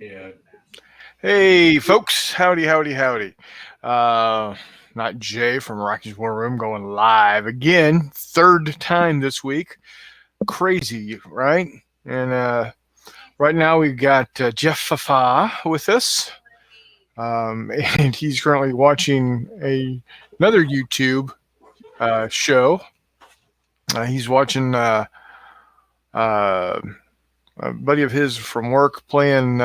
Yeah. Hey, folks. Howdy, howdy, howdy. Not Jay from Rocky's War Room going live again, third time this week. Crazy, right? And right now we've got Jeff Fafa with us. And he's currently watching another YouTube show. He's watching uh, a buddy of his from work playing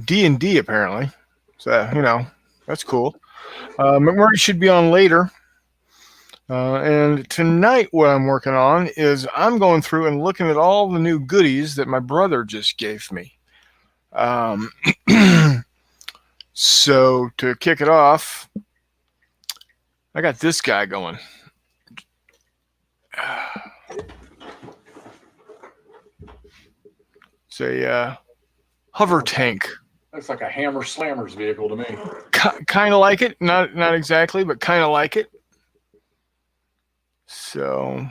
D&D, apparently. So, that's cool. McMurray should be on later. And tonight, what I'm working on is I'm going through and looking at all the new goodies that my brother just gave me. Um, so, to kick it off, I got this guy going. It's a hover tank. Looks like a Hammer Slammer's vehicle to me. Kind of like it. Not exactly, but kind of like it. So,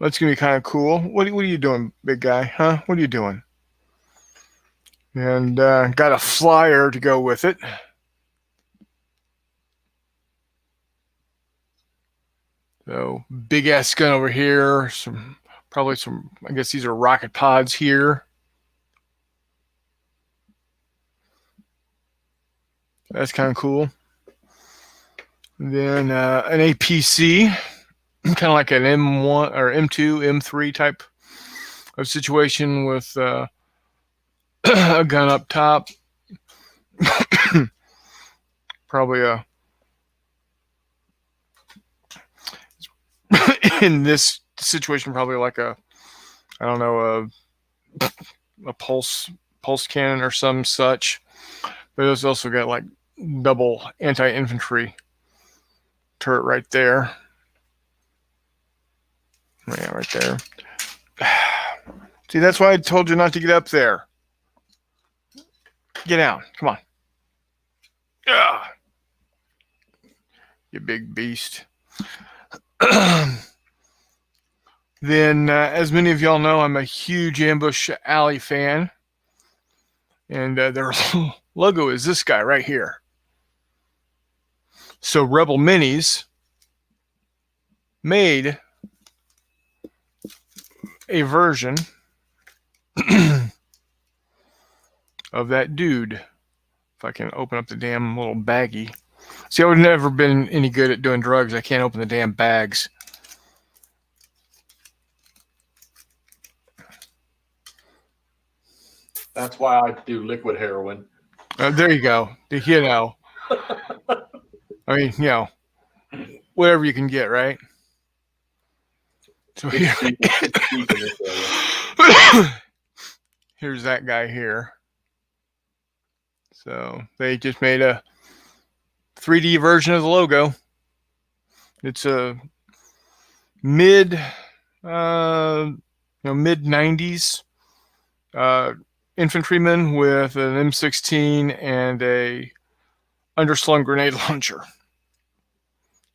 that's going to be kind of cool. What are you doing, big guy? Huh? What are you doing? And got a flyer to go with it. So big ass gun over here. Probably some. I guess these are rocket pods here. That's kind of cool. And then an APC, kind of like an M1 or M2, M3 type of situation with a gun up top. Probably in this situation, probably like I don't know, a pulse cannon or some such. But it's also got like double anti-infantry turret right there. Yeah, right there. See, that's why I told you not to get up there. Get down. Come on. Ugh. You big beast. Then, as many of y'all know, I'm a huge Ambush Alley fan. And their logo is this guy right here. So Rebel Minis made a version of that dude. If I can open up the damn little baggie. See, I've never been any good at doing drugs. I can't open the damn bags. That's why I do liquid heroin. There you go. I mean, whatever you can get, right? So here, here's that guy here. So they just made a 3D version of the logo. It's a mid 90s infantryman with an M16 and a underslung grenade launcher.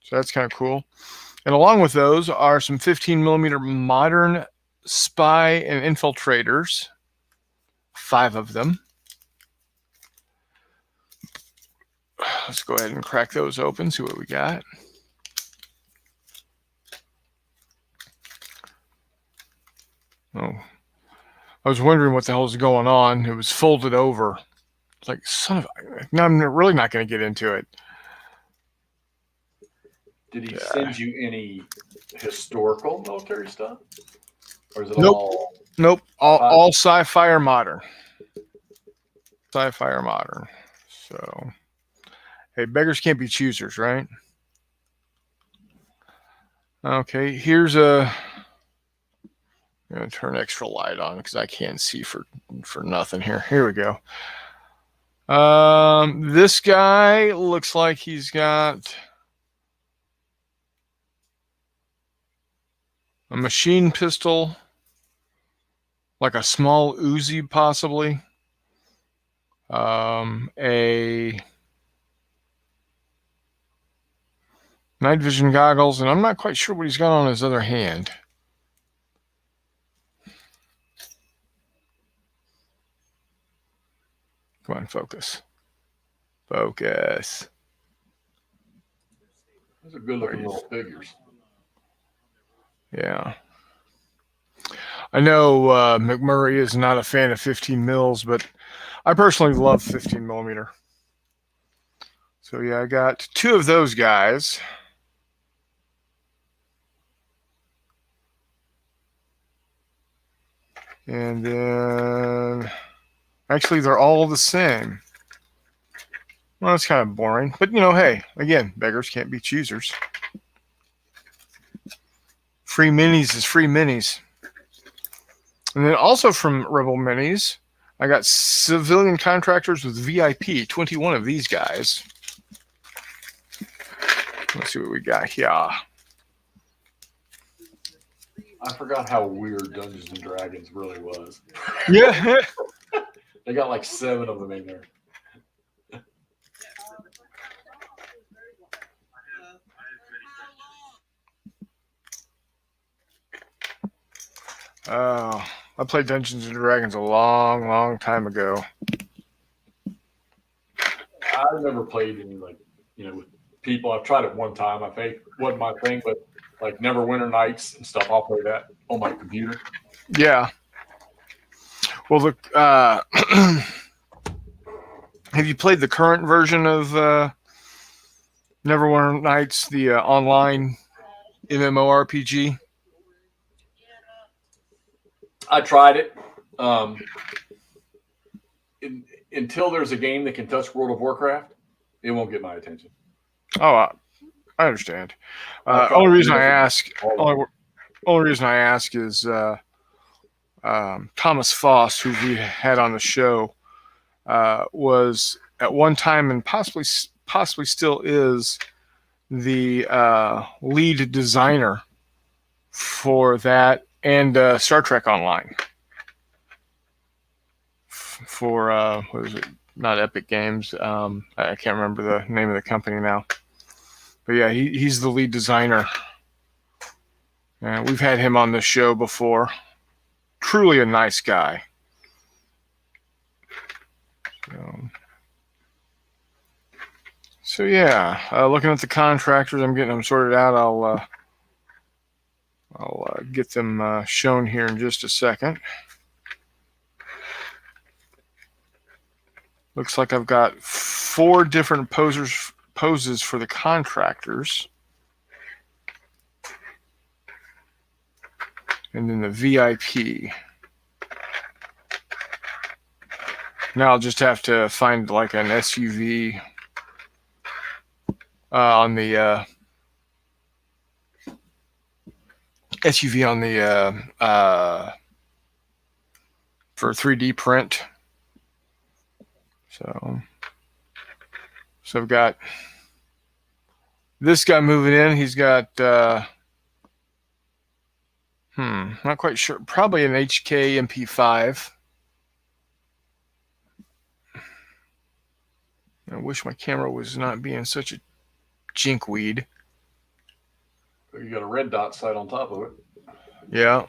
So that's kind of cool. And along with those are some 15 millimeter modern spy and infiltrators. 5 of them. Let's go ahead and crack those open, see what we got. Oh, I was wondering what the hell was going on. It was folded over. It's like, son of a... No, I'm really not going to get into it. Did he send you any historical military stuff? Or is it Nope. all... Nope. All sci-fi or modern. Sci-fi or modern. So, hey, beggars can't be choosers, right? Okay, here's a... I'm going to turn extra light on because I can't see for nothing here. Here we go. This guy looks like he's got a machine pistol, like a small Uzi possibly. A night vision goggles, and I'm not quite sure what he's got on his other hand. Come on, focus. Focus. Those are good looking little figures. Yeah. I know McMurray is not a fan of 15 mils, but I personally love 15 millimeter. So yeah, I got 2 of those guys. And then actually they're all the same. Well, that's kind of boring, but you know, hey, again, beggars can't be choosers. Free minis is free minis. And then also from Rebel Minis, I got civilian contractors with VIP, 21 of these guys. Let's see what we got here. I forgot how weird Dungeons and Dragons really was. Yeah. They got like 7 of them in there. Oh, I played Dungeons and Dragons a long, long time ago. I've never played any with people. I've tried it one time. I think it wasn't my thing, but like Neverwinter Nights and stuff, I'll play that on my computer. Yeah. Well, look, have you played the current version of Neverwinter Nights, the online MMORPG? I tried it. Until there's a game that can touch World of Warcraft, it won't get my attention. Oh, I understand. Only reason I ask is Thomas Foss, who we had on the show, was at one time and possibly still is the lead designer for that and Star Trek Online. For what is it? Not Epic Games. I can't remember the name of the company now. But yeah, he's the lead designer. We've had him on the show before. Truly a nice guy. So yeah, looking at the contractors, I'm getting them sorted out. I'll get them shown here in just a second. Looks like I've got 4 different poses for the contractors. And then the VIP. Now I'll just have to find like an SUV on the for 3D print. So I've got this guy moving in. He's got not quite sure. Probably an HK MP5. I wish my camera was not being such a jinkweed. You got a red dot sight on top of it. Yeah.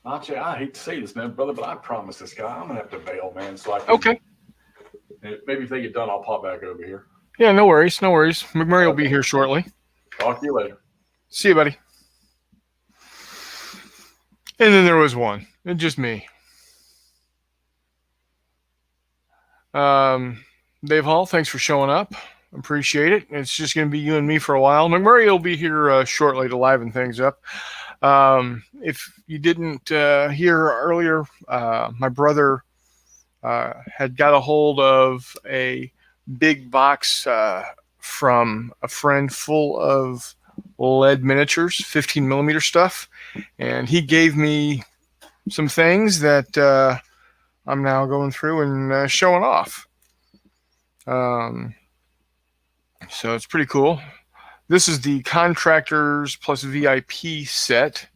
Nachi, I hate to say this, man, brother, but I promised this guy I'm gonna have to bail, man. So I can, Okay. Maybe if they get done, I'll pop back over here. Yeah, no worries, no worries. McMurray will be here shortly. Talk to you later. See you, buddy. And then there was one, and just me. Dave Hall, thanks for showing up. Appreciate it. It's just going to be you and me for a while. McMurray will be here shortly to liven things up. If you didn't hear earlier, my brother had got a hold of a big box from a friend full of lead miniatures, 15 millimeter stuff, and he gave me some things that I'm now going through and showing off. So it's pretty cool. This is the Contractors plus VIP set.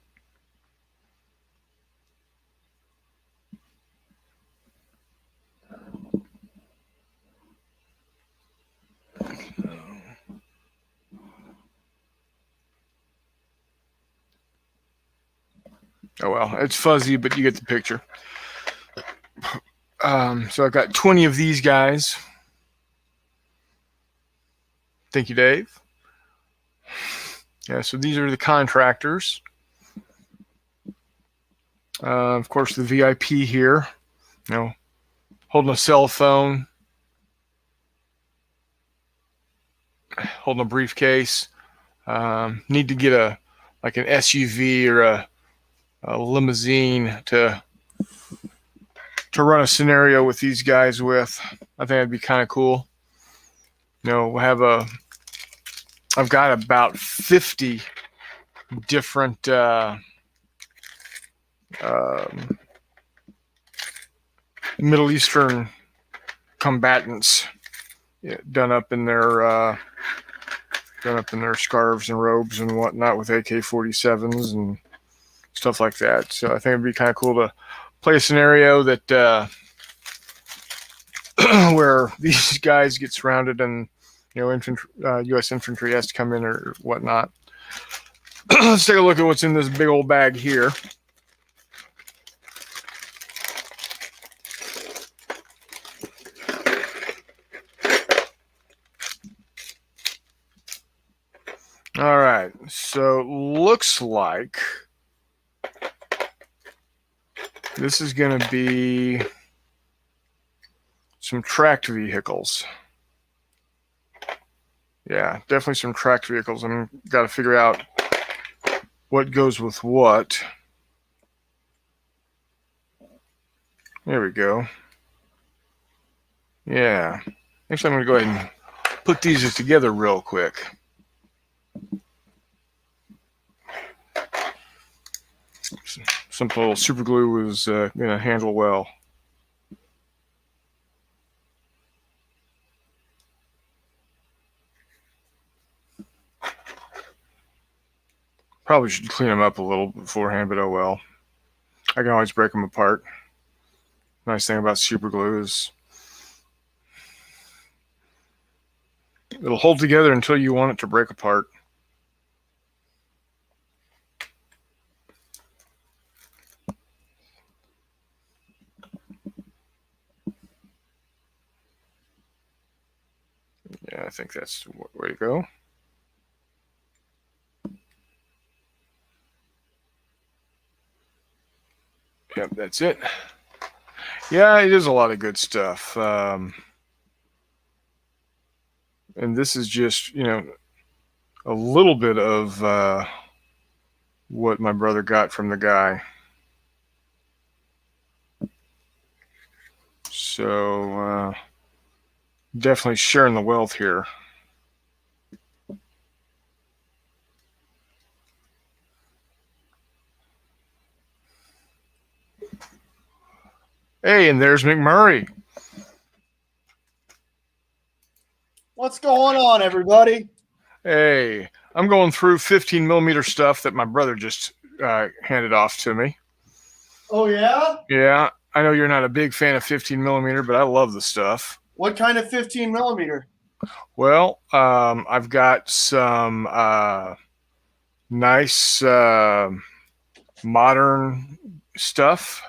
Oh well, it's fuzzy, but you get the picture. So I've got 20 of these guys. Thank you, Dave. Yeah, so these are the contractors. Of course, the VIP here, holding a cell phone, holding a briefcase. Need to get an SUV or a limousine to run a scenario with these guys with. I think that'd be kind of cool. I've got about 50 different Middle Eastern combatants done up in their scarves and robes and whatnot with AK-47s and stuff like that. So I think it'd be kind of cool to play a scenario that where these guys get surrounded and infantry, U.S. infantry has to come in or whatnot. Let's take a look at what's in this big old bag here. All right, so looks like this is going to be some tracked vehicles. Yeah, definitely some tracked vehicles. I've got to figure out what goes with what. There we go. Yeah. Actually, I'm going to go ahead and put these together real quick. Some little super glue is going to handle well. Probably should clean them up a little beforehand, but oh well. I can always break them apart. Nice thing about super glue is it'll hold together until you want it to break apart. Yeah, I think that's the way to go. Yep, that's it. Yeah, it is a lot of good stuff. And this is just, a little bit of what my brother got from the guy. So, definitely sharing the wealth here. Hey, and there's McMurray. What's going on, everybody? Hey, I'm going through 15 millimeter stuff that my brother just handed off to me. Oh, yeah? Yeah, I know you're not a big fan of 15 millimeter, but I love the stuff. What kind of 15 millimeter? Well, I've got some nice modern stuff.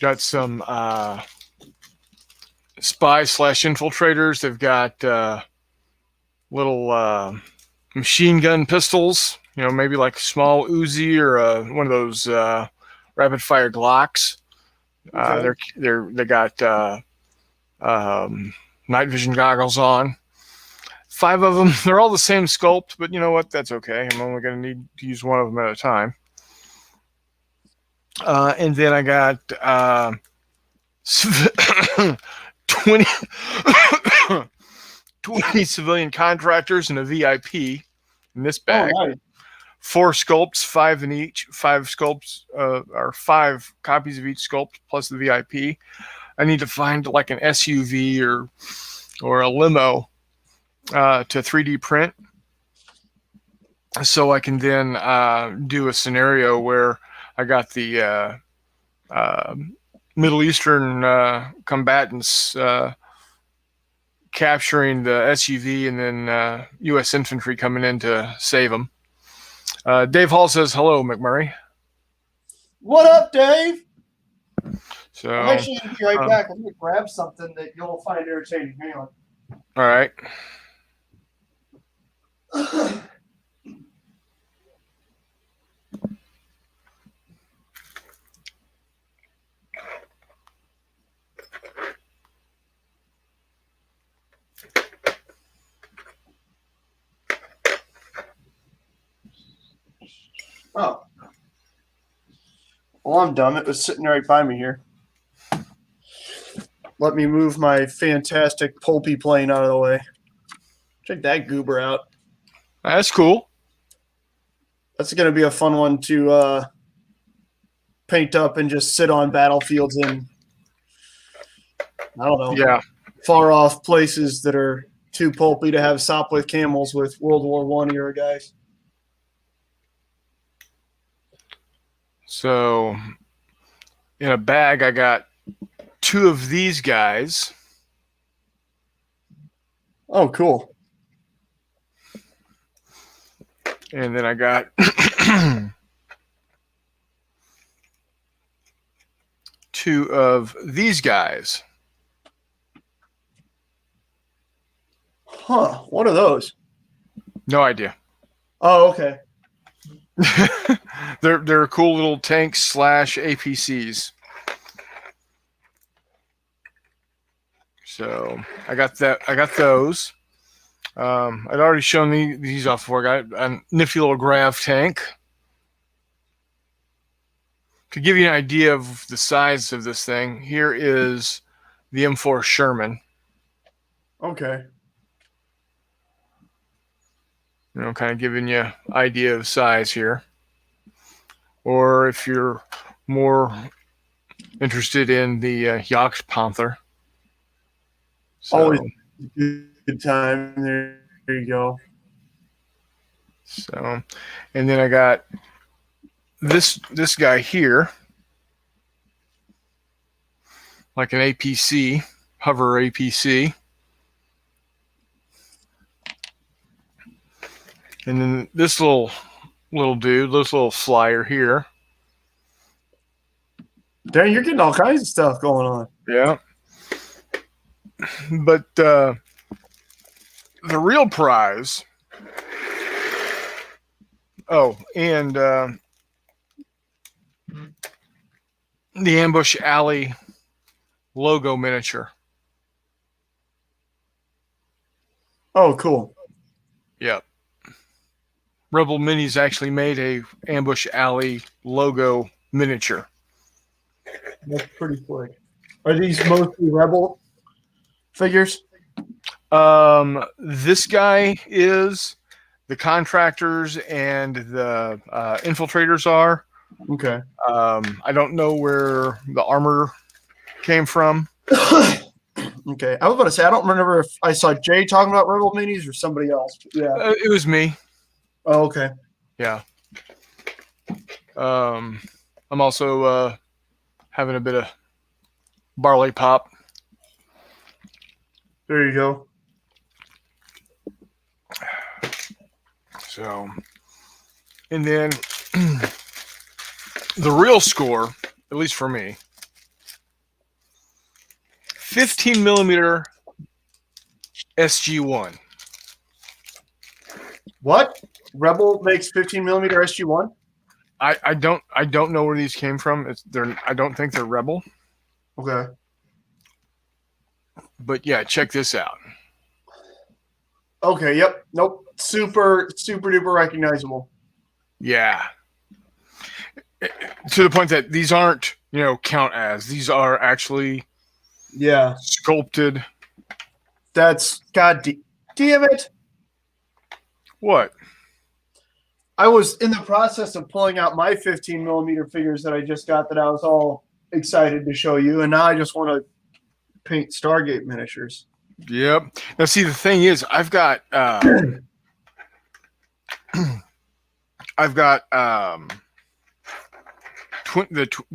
Got some spy/infiltrators. They've got little machine gun pistols, maybe like a small Uzi or one of those rapid fire Glocks. Okay. They got night vision goggles on. 5 of them. They're all the same sculpt, but you know what? That's okay. I'm only going to need to use one of them at a time. And then I got 20 civilian contractors and a VIP in this bag. Oh, nice. 4 sculpts, 5 in each. 5 sculpts, or 5 copies of each sculpt plus the VIP. I need to find like an SUV or a limo to 3D print, so I can then do a scenario where I got the Middle Eastern combatants capturing the SUV and then U.S. infantry coming in to save them. Dave Hall says, hello, McMurray. What up, Dave? So, I'm actually going to be right back. I'm going to grab something that you'll find entertaining. Hang on. all right. Oh. Well, I'm dumb. It was sitting right by me here. Let me move my fantastic pulpy plane out of the way. Check that goober out. That's cool. That's going to be a fun one to paint up and just sit on battlefields in, I don't know, Yeah. far off places that are too pulpy to have Sopwith camels with World War I era guys. So, in a bag, I got 2 of these guys. Oh, cool. And then I got 2 of these guys. Huh. What are those? No idea. Oh, okay. They're cool little tanks / APCs. So I got that. I got those. I'd already shown these off before. I got a nifty little grav tank. To give you an idea of the size of this thing, here is the M4 Sherman. Okay. You know, kind of giving you idea of size here. Or if you're more interested in the Jagdpanther. So, Always good time. There you go. So, and then I got this guy here, like an APC, hover APC. And then this little dude, this little flyer here. Darren, you're getting all kinds of stuff going on. Yeah. But the real prize. Oh, and the Ambush Alley logo miniature. Oh, cool. Yep. Rebel Minis actually made a Ambush Alley logo miniature. That's pretty slick. Are these mostly Rebel figures? This guy is. The contractors and the infiltrators are. Okay. I don't know where the armor came from. Okay. I was about to say, I don't remember if I saw Jay talking about Rebel Minis or somebody else. Yeah. It was me. Oh, okay. Yeah. I'm also having a bit of barley pop. There you go. So, and then the real score, at least for me, 15 millimeter Sg1. What? Rebel makes 15 millimeter SG1? I don't know where these came from. I don't think they're Rebel. Okay. But yeah, check this out. Okay. Yep. Nope. Super duper recognizable. Yeah. To the point that these aren't, count as. These are actually sculpted. That's damn it. What? I was in the process of pulling out my 15 millimeter figures that I just got that I was all excited to show you, and now I just want to paint Stargate miniatures. Yep. Now, see, the thing is, I've got the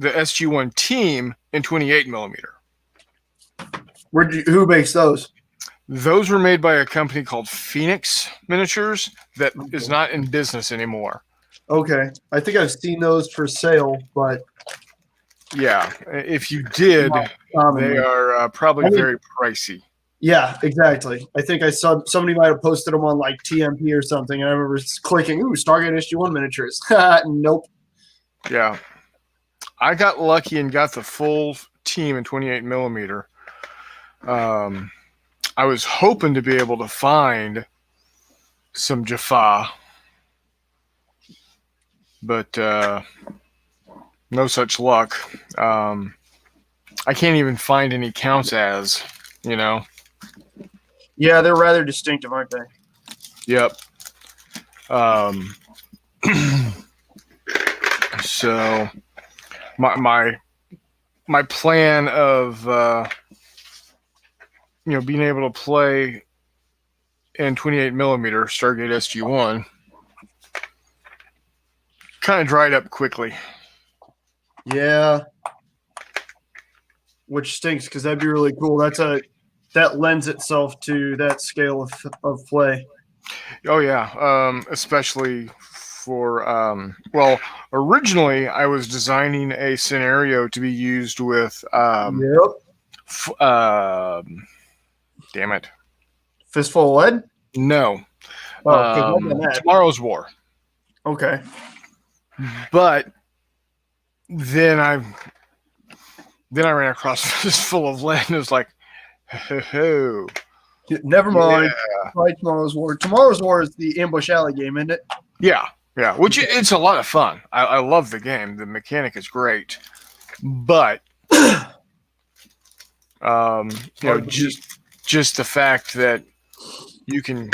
SG1 team in 28 millimeter. Who makes those? Those were made by a company called Phoenix Miniatures that is not in business anymore. Okay. I think I've seen those for sale, but Yeah, if you did, commonly. they are probably I think- very pricey. Yeah, exactly. I think I saw somebody might have posted them on like TMP or something. And I remember clicking, ooh, Stargate Sg1 miniatures. Nope. Yeah, I got lucky and got the full team in 28 millimeter. I was hoping to be able to find some Jaffa, but no such luck. I can't even find any counts as, you know. Yeah, they're rather distinctive, aren't they? Yep. So my plan of being able to play in 28 millimeter Stargate Sg1 kind of dried up quickly. Yeah. Which stinks because that'd be really cool. That lends itself to that scale of play. Oh yeah, especially for originally I was designing a scenario to be used with Yep. damn it, Fistful of lead? no, Oh, 'cause I've done that. Tomorrow's War. Okay. But then I ran across Fistful of Lead and it was like, ho. Never mind. Try Tomorrow's War. Tomorrow's War is the Ambush Alley game, isn't it? Yeah, which it's a lot of fun. I love the game. The mechanic is great, but just the fact that you can,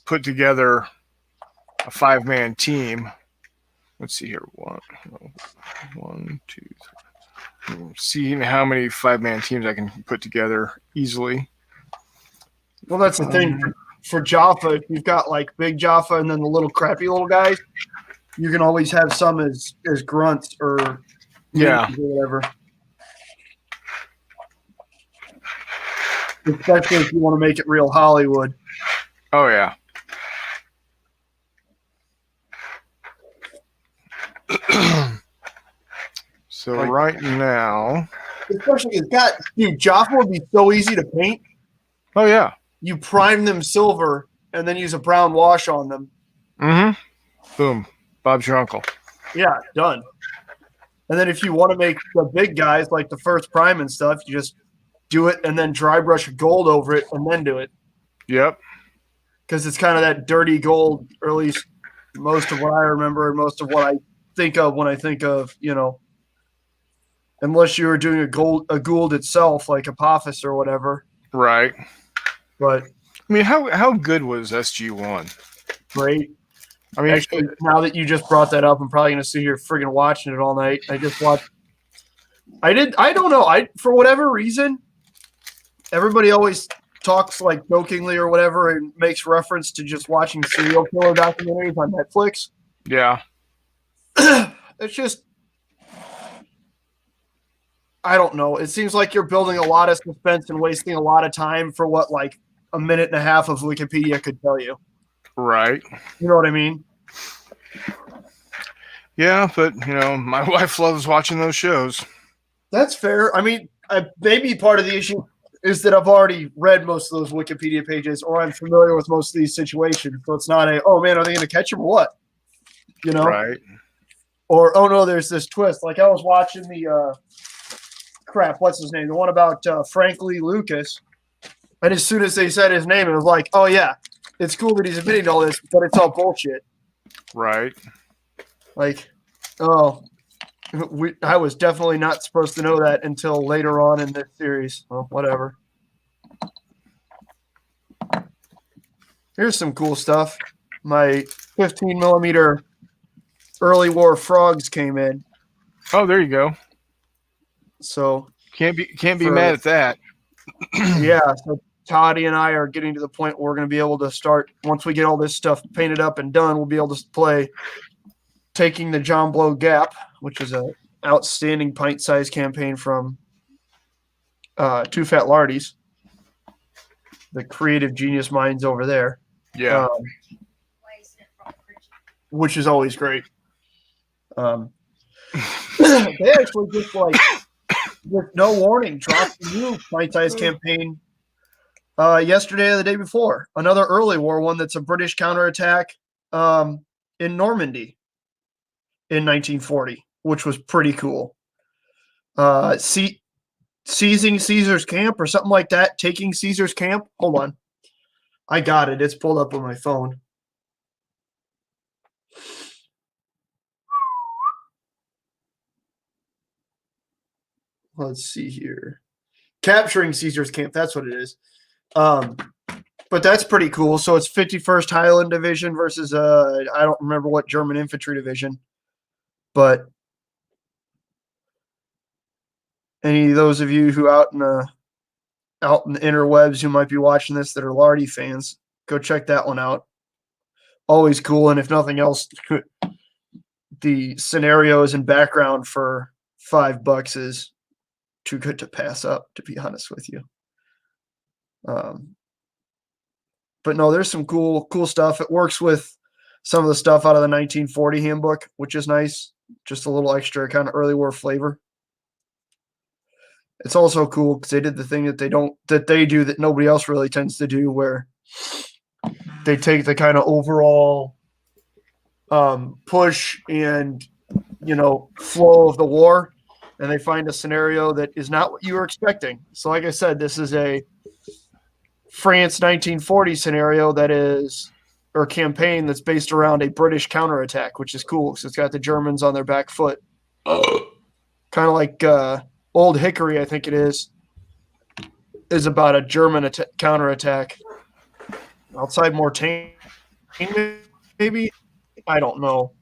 put together a 5-man team. Let's see here. One, two, three. Seeing how many 5-man teams I can put together easily. Well, that's the thing for Jaffa. If you've got like big Jaffa and then the little crappy little guys, you can always have some as grunts or or whatever. Especially if you want to make it real Hollywood. Oh yeah. So right now, especially Jaffa would be so easy to paint. Oh yeah. You prime them silver and then use a brown wash on them. Mm-hmm. Boom. Bob's your uncle. Yeah, done. And then if you want to make the big guys like the first prime and stuff, you just do it and then dry brush gold over it and then do it. Yep. Because it's kind of that dirty gold, or at least most of what I remember and most of what I think of when I think of, unless you were doing a Gould itself, like Apophis or whatever. Right. But I mean, how good was SG1? Great. I mean, actually, now that you just brought that up, I'm probably going to sit here friggin' watching it all night. I just watched. I don't know. For whatever reason, everybody always talks like jokingly or whatever and makes reference to just watching serial killer documentaries on Netflix. Yeah. It's just, I don't know. It seems like you're building a lot of suspense and wasting a lot of time for what like a minute and a half of Wikipedia could tell you. Right. You know what I mean? Yeah, but my wife loves watching those shows. That's fair. I mean, maybe part of the issue is that I've already read most of those Wikipedia pages, or I'm familiar with most of these situations. So it's not oh man, are they going to catch him or what? Right. Or oh no, there's this twist. Like I was watching the what's his name? The one about Frank Lee Lucas. And as soon as they said his name, it was like, oh yeah, it's cool that he's admitting to all this, but it's all bullshit. Right. Like, oh, I was definitely not supposed to know that until later on in this series. Well, whatever. Here's some cool stuff. My 15 millimeter early war frogs came in. Oh, there you go. So can't be mad at that. Yeah. So Toddy and I are getting to the point where we're going to be able to start, once we get all this stuff painted up and done, we'll be able to play Taking the John Blow Gap, which is an outstanding pint-sized campaign from Two Fat Lardies, the creative genius minds over there. Yeah. Which is always great. They actually just like with no warning dropped a new bite-sized campaign yesterday or the day before. Another early war one that's a British counterattack in Normandy in 1940, which was pretty cool. Seizing Caesar's camp or something like that. Taking Caesar's camp. Hold on. I got it. It's pulled up on my phone. Let's see here. Capturing Caesar's camp. That's what it is. But that's pretty cool. So it's 51st Highland Division versus I don't remember what German infantry division. But any of those of you who out in the interwebs who might be watching this that are Lardy fans, go check that one out. Always cool. And if nothing else, the scenarios and background for $5 is too good to pass up, to be honest with you. But no, there's some cool stuff. It works with some of the stuff out of the 1940 handbook, which is nice. Just a little extra kind of early war flavor. It's also cool because they did the thing that they do that nobody else really tends to do, where they take the kind of overall push and flow of the war, and they find a scenario that is not what you were expecting. So, like I said, this is a France 1940 scenario or campaign that's based around a British counterattack, which is cool because it's got the Germans on their back foot. Kind of like Old Hickory, I think it is about a German counterattack outside Mortain, maybe. I don't know.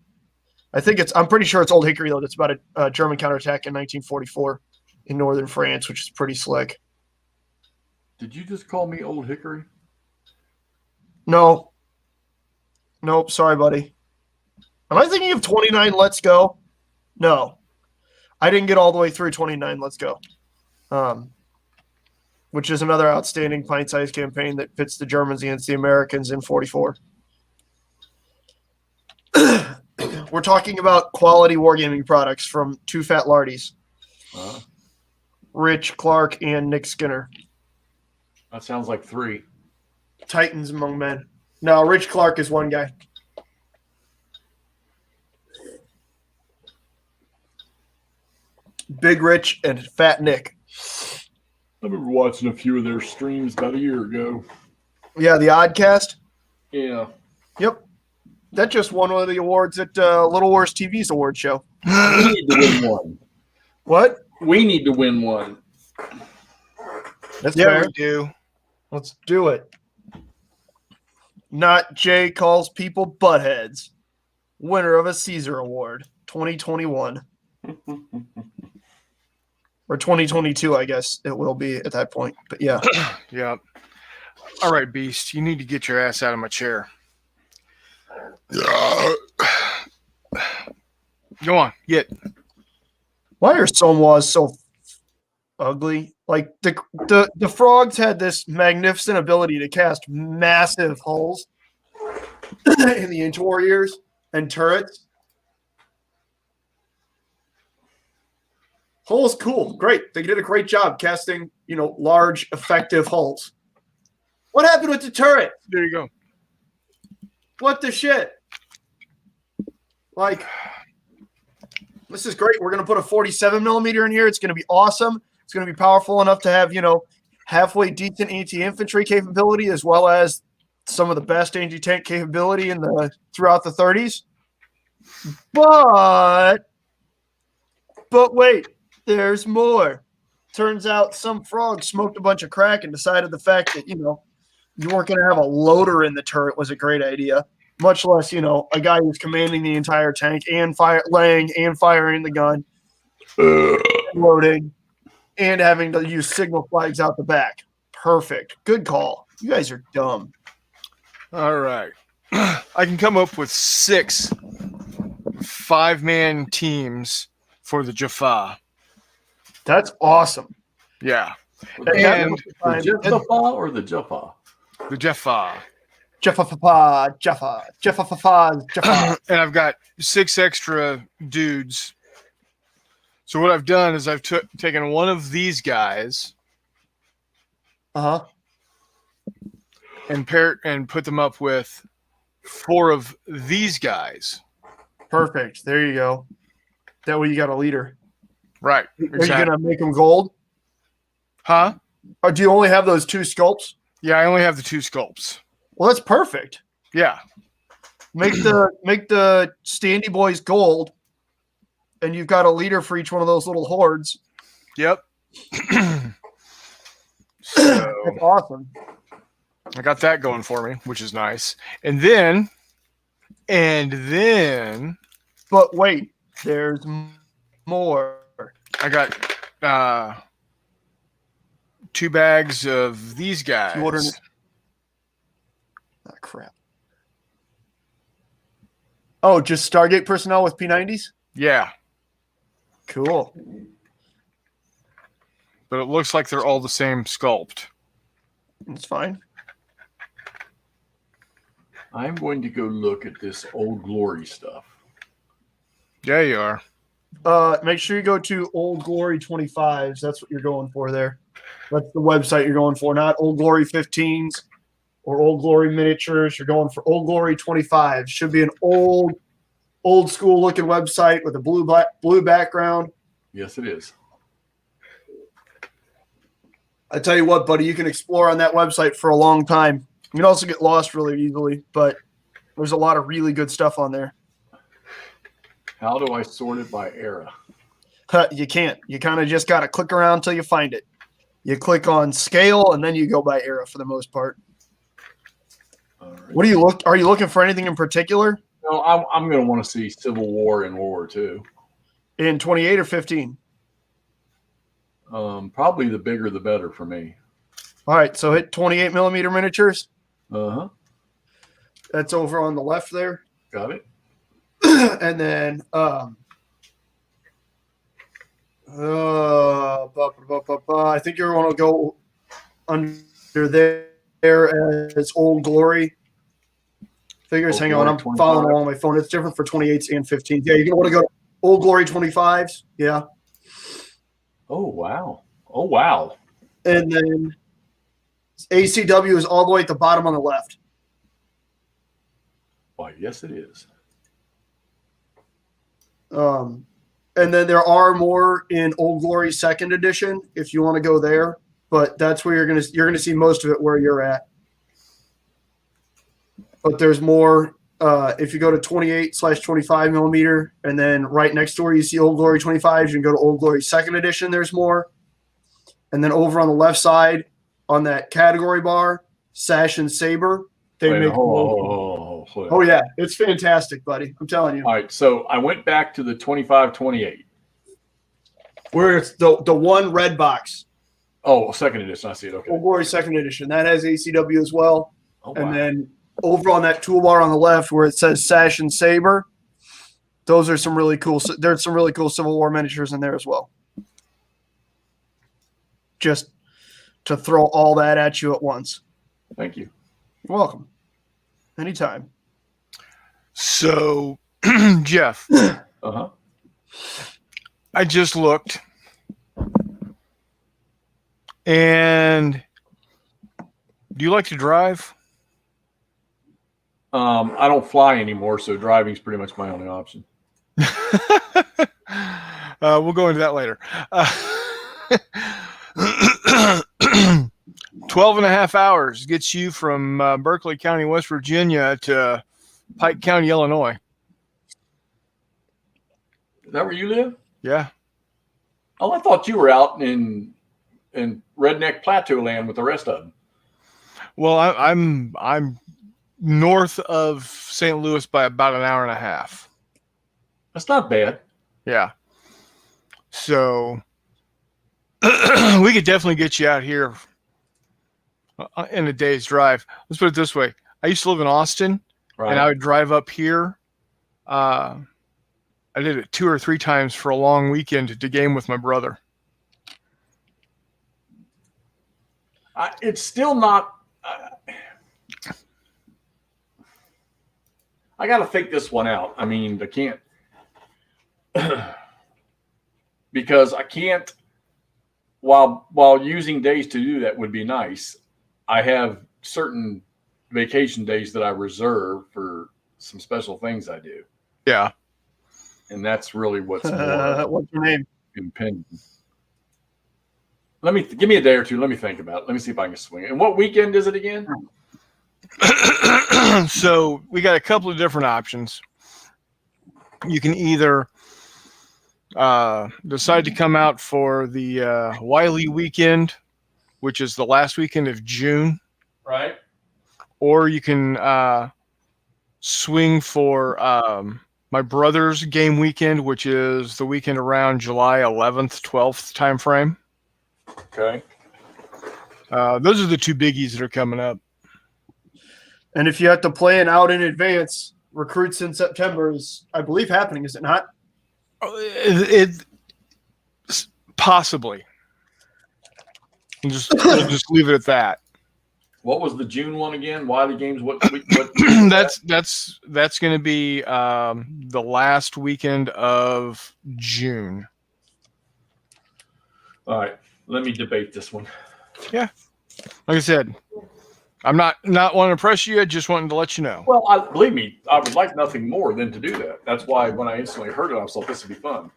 I'm pretty sure it's Old Hickory though. That's about a German counterattack in 1944 in northern France, which is pretty slick. Did you just call me Old Hickory? No. Nope. Sorry, buddy. Am I thinking of 29 Let's Go? No. I didn't get all the way through 29 Let's Go. Which is another outstanding pint-sized campaign that pits the Germans against the Americans in 44. We're talking about quality wargaming products from two fat lardies. Rich Clark and Nick Skinner. That sounds like 3. Titans among men. No, Rich Clark is one guy. Big Rich and Fat Nick. I remember watching a few of their streams about a year ago. Yeah, the Oddcast. Yeah. Yep. That just won one of the awards at Little Wars TV's award show. We need to win one. What? We need to win one. That's Yeah, fair. we do. Let's do it. Not Jay calls people buttheads. Winner of a Caesar Award 2021. Or 2022, I guess it will be at that point. But yeah. Yeah. All right, Beast. You need to get your ass out of my chair. Go on. Get. Why are Somwas so ugly? Like the frogs had this magnificent ability to cast massive hulls in the interiors and turrets. Hull's cool, great. They did a great job casting, large, effective hulls. What happened with the turret? There you go. What the shit? Like, this is great. We're going to put a 47 millimeter in here. It's going to be awesome. It's going to be powerful enough to have, halfway decent anti-infantry capability as well as some of the best anti-tank capability throughout the 30s. But wait, there's more. Turns out some frog smoked a bunch of crack and decided the fact that, you weren't going to have a loader in the turret was a great idea. Much less, a guy who's commanding the entire tank and laying and firing the gun, loading, and having to use signal flags out the back. Perfect. Good call. You guys are dumb. All right. I can come up with 6 5-man teams for the Jaffa. That's awesome. Yeah. And The Jaffa or the Jaffa? The Jaffa. Jaffa. And I've got 6 extra dudes So what I've done is I've taken one of these guys Uh huh. and put them up with 4 of these guys. Perfect. There you go. That way you got a leader. Right. Are you Exactly. gonna make them gold? Huh? Or do you only have those 2 sculpts? Yeah, I only have the 2 sculpts. Well, that's perfect. Yeah. Make the standy boys gold, and you've got a leader for each one of those little hordes. Yep. So That's awesome. I got that going for me, which is nice. And then But wait, there's more. I got 2 bags of these guys. You ordering it? Oh, crap. Oh, just Stargate personnel with P90s? Yeah, Cool. but it looks like they're all the same sculpt. That's fine. I'm going to go look at this Old Glory stuff. Yeah, you are. Make sure you go to Old Glory 25s. That's what you're going for there. That's the website you're going for, not Old Glory 15s or Old Glory Miniatures. You're going for Old Glory 25s. Should be an old school looking website with a blue background. Yes, it is. I tell you what, buddy, you can explore on that website for a long time. You can also get lost really easily, but there's a lot of really good stuff on there. How do I sort it by era? You can't. You kind of just got to click around until you find it. You click on scale, and then you go by era for the most part. All right. What do you look? Are you looking for anything in particular No, I'm going to want to see Civil War and World War II. in 28 or 15? Probably the bigger the better for me. All right, so hit 28 millimeter miniatures. Uh-huh. That's over on the left there. Got it. And then I think you're going to go under there as Old Glory figures. Old Hang Glory on, I'm 25. following along on my phone. It's different for 28s and 15s. Yeah, you're going to want to go to Old Glory 25s. Yeah. Oh, wow. Oh, wow. And then ACW is all the way at the bottom on the left. Why, yes, it is. And then there are more in Old Glory Second Edition if you want to go there, but that's where you're gonna see most of it where you're at. But there's more if you go to 28/25 millimeter, and then right next door you see Old Glory 25s. You can go to Old Glory Second Edition. There's more, and then over on the left side on that category bar, Sash and Saber. They Wait, make. Oh yeah, it's fantastic, buddy. I'm telling you. All right, so I went back to the 25-28. Where it's the one red box. Oh, second edition. I see it. Okay. Old Glory Second Edition. That has ACW as well. Oh, And wow. then over on that toolbar on the left where it says Sash and Saber, those are some really cool. There's some really cool Civil War miniatures in there as well. Just to throw all that at you at once. Thank you. You're welcome. Anytime. So, Jeff, Uh-huh. I just looked, and do you like to drive? I don't fly anymore, so driving's pretty much my only option. We'll go into that later. 12 and a half hours gets you from Berkeley County, West Virginia to Pike County, Illinois. Is that where you live? Yeah. Oh, I thought you were out in redneck plateau land with the rest of them. Well, I'm north of St. Louis by about an hour and a half. That's not bad. Yeah. So we could definitely get you out here in a day's drive. Let's put it this way. I used to live in Austin, Right. and I would drive up here. I did it 2 or 3 times for a long weekend to game with my brother. It's still not. I got to think this one out. I mean, I can't. because I can't. While using days to do that would be nice, I have certain vacation days that I reserve for some special things I do, Yeah. and that's really what's more What's your name? impending. Give me a day or two. Let me think about it. Let me see if I can swing it. And what weekend is it again? So we got a couple of different options. You can either decide to come out for the Wiley weekend, which is the last weekend of June, Right. or you can swing for my brother's game weekend, which is the weekend around July 11th, 12th time frame. Okay. Those are the two biggies that are coming up. And if you have to plan out in advance, Recruits in September is, I believe, happening, is it not? It possibly. We'll just leave it at that. What was the June one again? Why the games? What That's going to be the last weekend of June. All right. Let me debate this one. Yeah. Like I said, I'm not wanting to press you. I just wanted to let you know. Well, believe me, I would like nothing more than to do that. That's why when I instantly heard it, I thought this would be fun.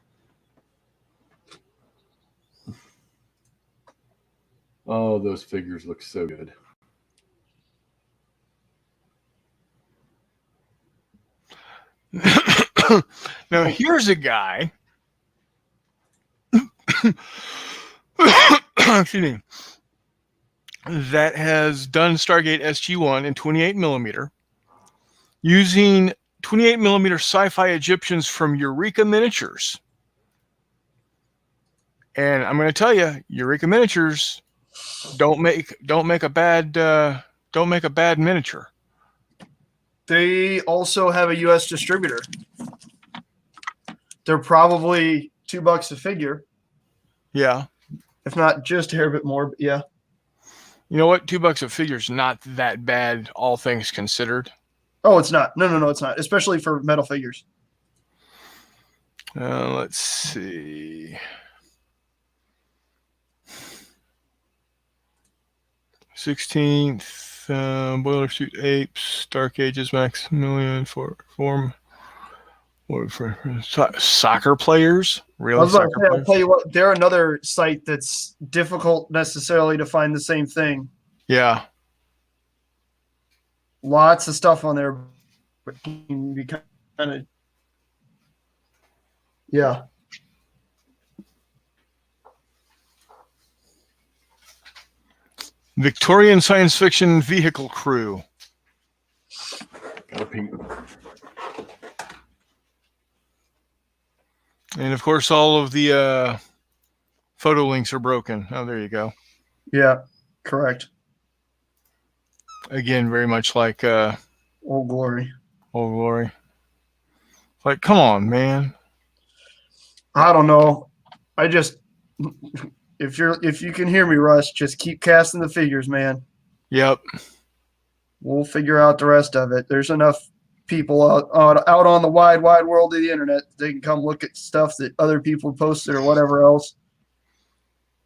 Oh, those figures look so good. Now, here's a guy. Excuse me. That has done Stargate Sg1 in 28 millimeter using 28 millimeter sci-fi Egyptians from Eureka Miniatures. And I'm going to tell you, Eureka Miniatures don't make a bad miniature. They also have a U.S. distributor. They're probably $2 a figure, Yeah. if not just a hair bit more. But yeah. You know what? $2 a figure is not that bad, all things considered. Oh, it's not. No, it's not. Especially for metal figures. Let's see. 16th, Boiler Suit Apes, Dark Ages, Maximilian for soccer players. Real soccer players. I'll tell you what, they're another site that's difficult necessarily to find the same thing. Yeah. Lots of stuff on there, but can be kind of, yeah. Victorian science fiction vehicle crew. Got a pink. And of course, all of the photo links are broken. Oh, there you go. Yeah, correct. Again, very much like Old Glory. Old Glory. Like, come on, man. I don't know. I just, if you can hear me, Russ, just keep casting the figures, man. Yep. We'll figure out the rest of it. There's enough people out on the wide world of the internet. They can come look at stuff that other people posted or whatever else.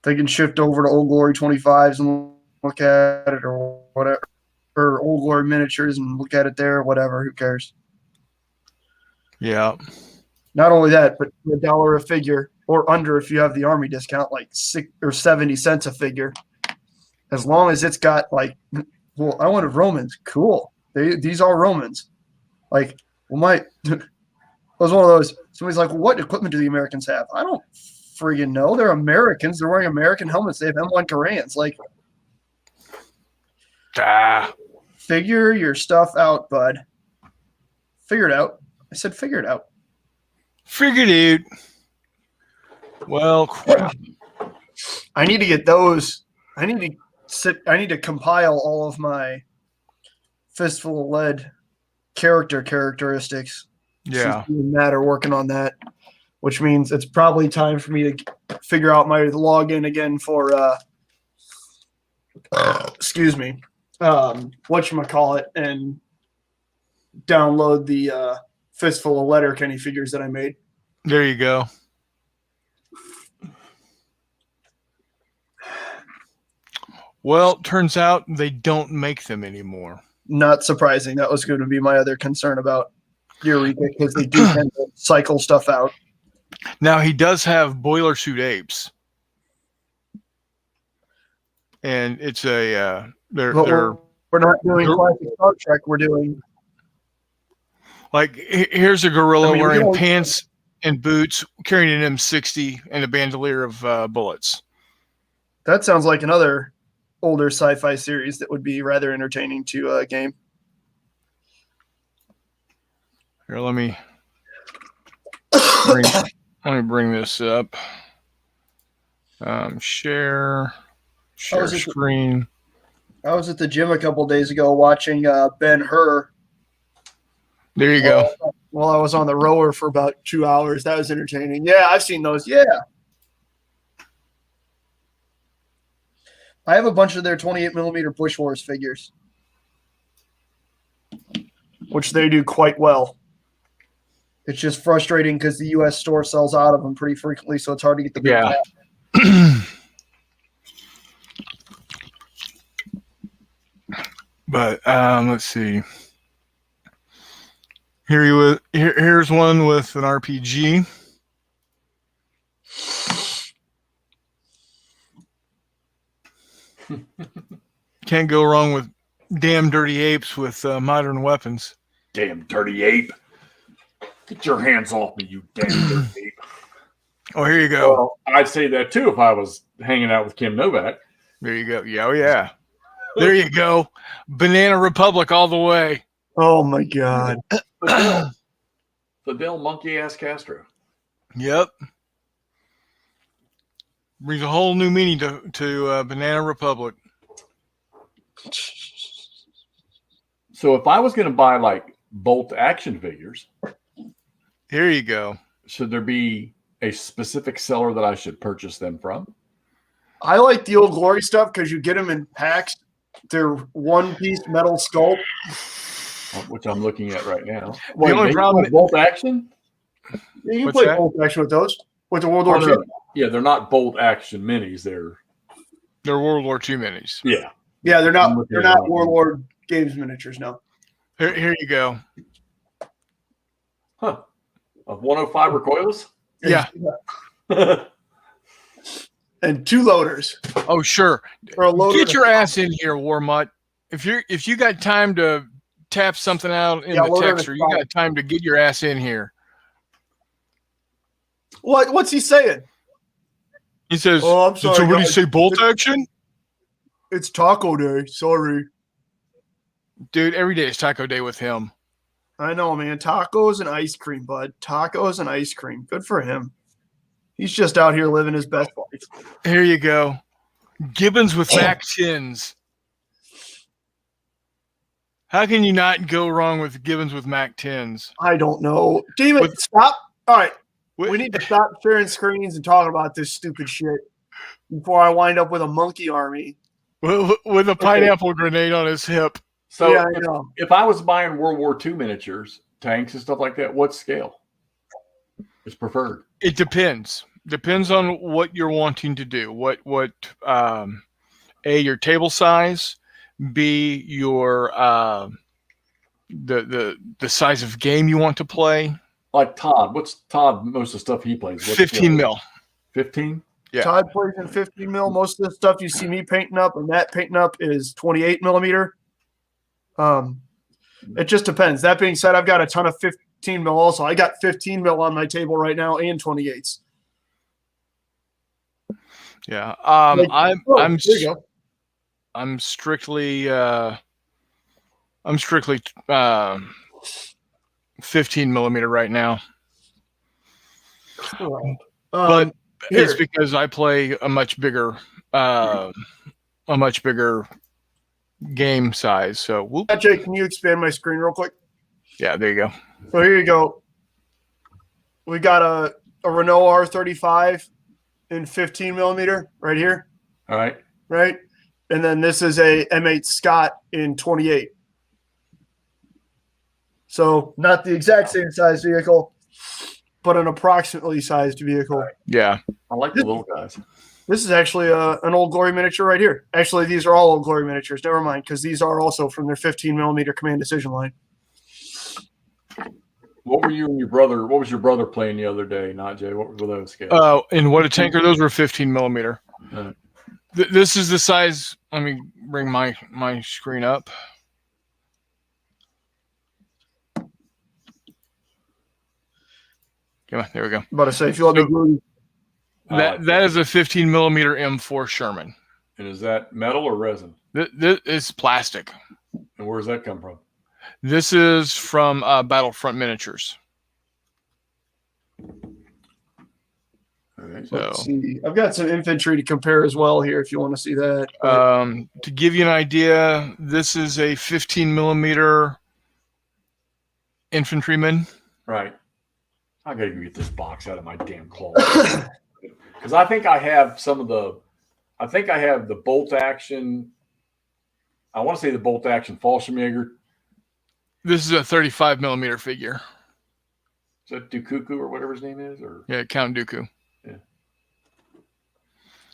They can shift over to Old Glory 25s and look at it or whatever, or Old Glory Miniatures and look at it there, whatever. Who cares? Yeah. Not only that, but $1 a figure or under if you have the Army discount, like 6 or 70 cents a figure. As long as it's got well, I wanted Romans. Cool. These are Romans. Like, well, it was one of those. Somebody's like, well, what equipment do the Americans have? I don't friggin' know. They're Americans. They're wearing American helmets. They have M1 Korans. Like, figure your stuff out, bud. Figure it out. I said figure it out. Figured it. Well, crap. I need to get those. I need to compile all of my Fistful of Lead characteristics. Yeah. Matt are working on that, which means it's probably time for me to figure out my login again for excuse me, whatchamacallit, and download the Fistful of Letterkenny figures that I made. There you go. Well, turns out they don't make them anymore. Not surprising. That was going to be my other concern about Eureka, because they do tend to cycle stuff out. Now he does have Boiler Suit Apes, and it's a But we're not doing classic Star Trek. We're doing like here's a gorilla wearing you know, pants and boots, carrying an M60 and a bandolier of bullets. that sounds like another older sci-fi series that would be rather entertaining to game. Here, let me bring this up. Share screen. I was at the gym a couple days ago watching Ben-Hur. There you go. While I was on the rower for about 2 hours. That was entertaining. Yeah, I've seen those. Yeah. I have a bunch of their 28 millimeter Bush Wars figures, which they do quite well. It's just frustrating because the U.S. store sells out of them pretty frequently, so it's hard to get the big Yeah. But let's see. Here's one with an RPG. Can't go wrong with damn dirty apes with modern weapons. Damn dirty ape. Get your hands off me, you damn dirty ape. Oh, here you go. Well, I'd say that too if I was hanging out with Kim Novak. There you go. Yeah, oh yeah. There you go. Banana Republic all the way. Oh my God. Fidel monkey ass Castro. Yep. Brings a whole new meaning to Banana Republic. So if I was going to buy like Bolt action figures, Here you go. should there be a specific seller that I should purchase them from? I like the Old Glory stuff because you get them in packs. They're one-piece metal sculpt. Which I'm looking at right now. The only problem- Bolt action? You can What's play that? Bolt action with those. With the World War II. no. Yeah, they're not Bolt action minis. They're They're World War II minis. yeah. Yeah, they're I'm not. looking They're at not it. World War Games miniatures. No. Here you go. Huh. Of 105 recoilless? Yeah. And 2 loaders. Oh, sure. Or a loader. Get your ass in here, Warmutt. If you got time to tap something out in the loader and text, a or you got time to get your ass in here. What's he saying? He says, Oh, I'm "Did sorry, somebody guys. say bolt action?" It's Taco Day. Sorry. Dude, every day is taco day with him. I know, man. Tacos and ice cream, bud. Tacos and ice cream. Good for him. He's just out here living his best life. Here you go. Gibbons with Mac 10s. How can you not go wrong with Gibbons with Mac 10s? I don't know. Damon, stop. All right. We need to stop sharing screens and talking about this stupid shit before I wind up with a monkey army. With a pineapple grenade on his hip. So Yeah, I know. if I was buying World War II miniatures, tanks and stuff like that, what scale is preferred? It depends. Depends on what you're wanting to do. A, your table size, B, your the size of game you want to play. Like Todd, what's Todd? Most of the stuff he plays, what's 15 mil. 15. Yeah. Todd plays in 15 mil. Most of the stuff you see me painting up and Matt painting up is 28 millimeter. It just depends. That being said, I've got a ton of 15 mil also. I got 15 mil on my table right now and 28s. Yeah. There you go. I'm strictly 15 millimeter right now. But it's because I play a much bigger game size. So Jake, can you expand my screen real quick? yeah, there you go. So here you go. We got a Renault R35 in 15 millimeter right here, All right. right? And then this is a M8 Scott in 28. So not the exact same size vehicle, but an approximately sized vehicle. Yeah. I like the little guys. This is actually an Old Glory miniature right here. Actually, these are all Old Glory miniatures. Never mind, because these are also from their 15 millimeter Command Decision line. What were you and your brother? What was your brother playing the other day? Not Jay. What were those scales? In What a Tanker, those were 15 millimeter. This is the size. Let me bring my screen up. Come on, there we go. About to say, if you let me go. That is a 15 millimeter M4 Sherman. And is that metal or resin? This is plastic. And where does that come from? This is from Battlefront Miniatures. Okay. So, Let's see. I've got some infantry to compare as well here if you want to see that. to give you an idea, this is a 15 millimeter infantryman. Right. I gotta get this box out of my damn claw. Because I think I have some of the. I think I have the bolt action. I want to say the bolt action Fallschirmjäger. This is a 35 millimeter figure. Is that Dooku or whatever his name is? Or Yeah, Count Dooku. Yeah.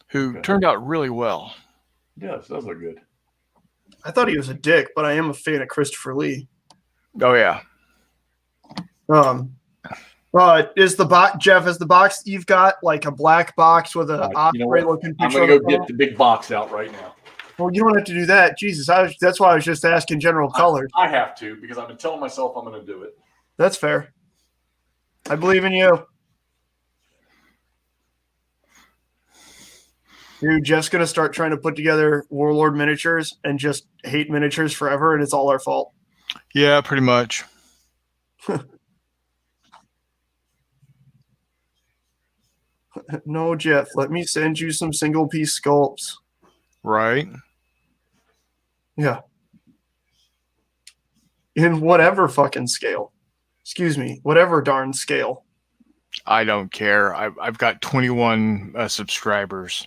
Who turned out really well. Yeah, it does look good. I thought he was a dick, but I am a fan of Christopher Lee. Oh yeah. Is the box, Jeff? Is the box you've got like a black box with a Osprey looking I'm picture? gonna go get the big box out right now. Well, you don't have to do that. Jesus, that's why I was just asking general colors. I have to because I've been telling myself I'm going to do it. That's fair. I believe in you. Dude, Jeff's going to start trying to put together Warlord miniatures and just hate miniatures forever, and it's all our fault. Yeah, pretty much. No, Jeff, let me send you some single piece sculpts. Right. Yeah. In whatever fucking scale. Excuse me, whatever darn scale. I don't care. I've got 21 subscribers.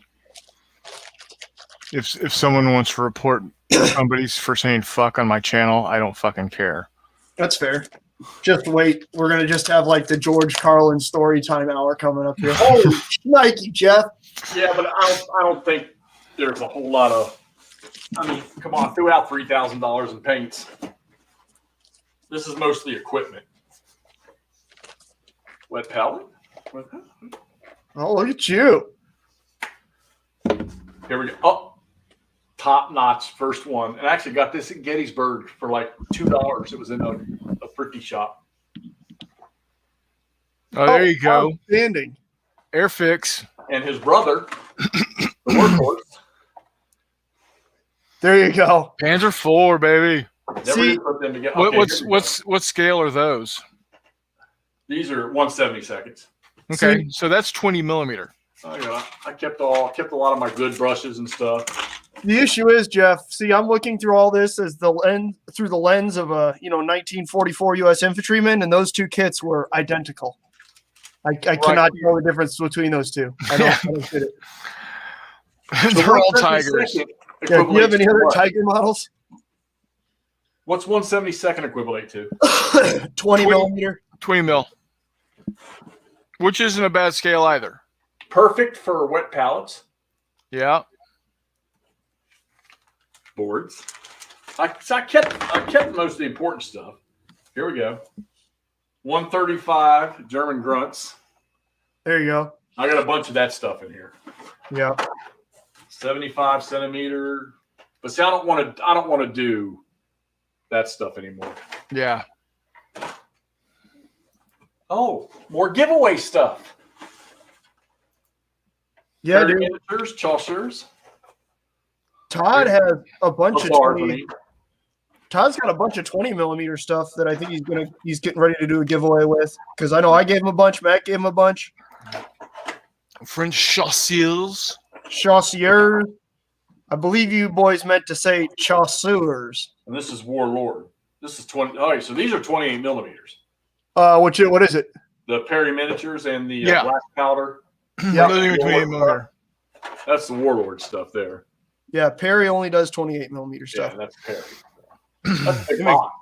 If someone wants to report somebody for saying fuck on my channel, I don't fucking care. That's fair. Just wait. We're going to just have like the George Carlin story time hour coming up here. Holy Nike, Jeff. Yeah, but I don't think there's a whole lot of. I mean, come on, threw out $3,000 in paints. This is mostly equipment. Wet palette? Oh, look at you. Here we go. Oh, top notch, first one. And I actually got this at Gettysburg for like $2. It was in a pretty shop. Oh, there you go. Outstanding. Airfix. And his brother, the workhorse. There you go. Panzer IV, baby. Never See, even put them together. Okay, What scale are those? these are 170 seconds. Okay, See? so that's 20 millimeter. Oh, yeah. I kept a lot of my good brushes and stuff. The issue is, Jeff, see, I'm looking through all this as through the lens of a 1944 U.S. infantryman, and those two kits were identical. I cannot tell the difference between those two. I don't get it. They're all tigers. Yeah, do you have any other tiger models? What's 172nd equivalent to? 20 millimeter. 20 mil. Which isn't a bad scale either. Perfect for wet pallets, Yeah. boards. I kept most of the important stuff. Here we go. 135 German grunts. There you go. I got a bunch of that stuff in here. Yeah. 75 centimeter. But see, I don't want to do that stuff anymore. Yeah. Oh, more giveaway stuff. Yeah, dude. Miniatures, Chaucers. Todd has a bunch of Todd's 20. Todd's got a bunch of 20 millimeter stuff that I think he's getting ready to do a giveaway with. Because I know I gave him a bunch, Matt gave him a bunch. French chasseurs. Chasseurs. I believe you boys meant to say chasseurs. And this is Warlord. This is 20. All right, so these are 28 millimeters. What is it? The Perry miniatures and the Yeah. black powder. Yeah. Nothing with 28 millimeter. That's the Warlord stuff there. Yeah, Perry only does 28 millimeter stuff. Yeah, that's Perry. That's big They make box.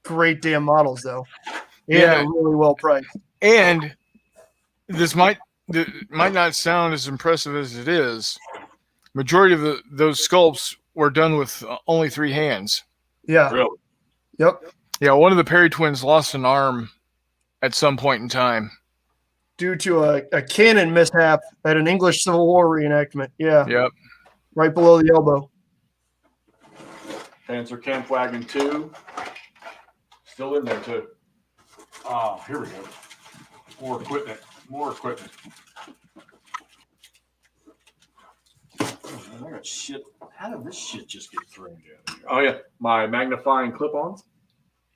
great damn models though. And Yeah. they're really well priced. And this might it might not sound as impressive as it is. Majority of those sculpts were done with only 3 hands. Yeah. Really? Yep. Yeah, one of the Perry twins lost an arm at some point in time. Due to a cannon mishap at an English Civil War reenactment. Yeah. Yep. Right below the elbow. Panzer Kampfwagen 2. Still in there, too. Oh, here we go. More equipment. I got shit. How did this shit just get thrown down here? Oh, yeah. My magnifying clip-ons.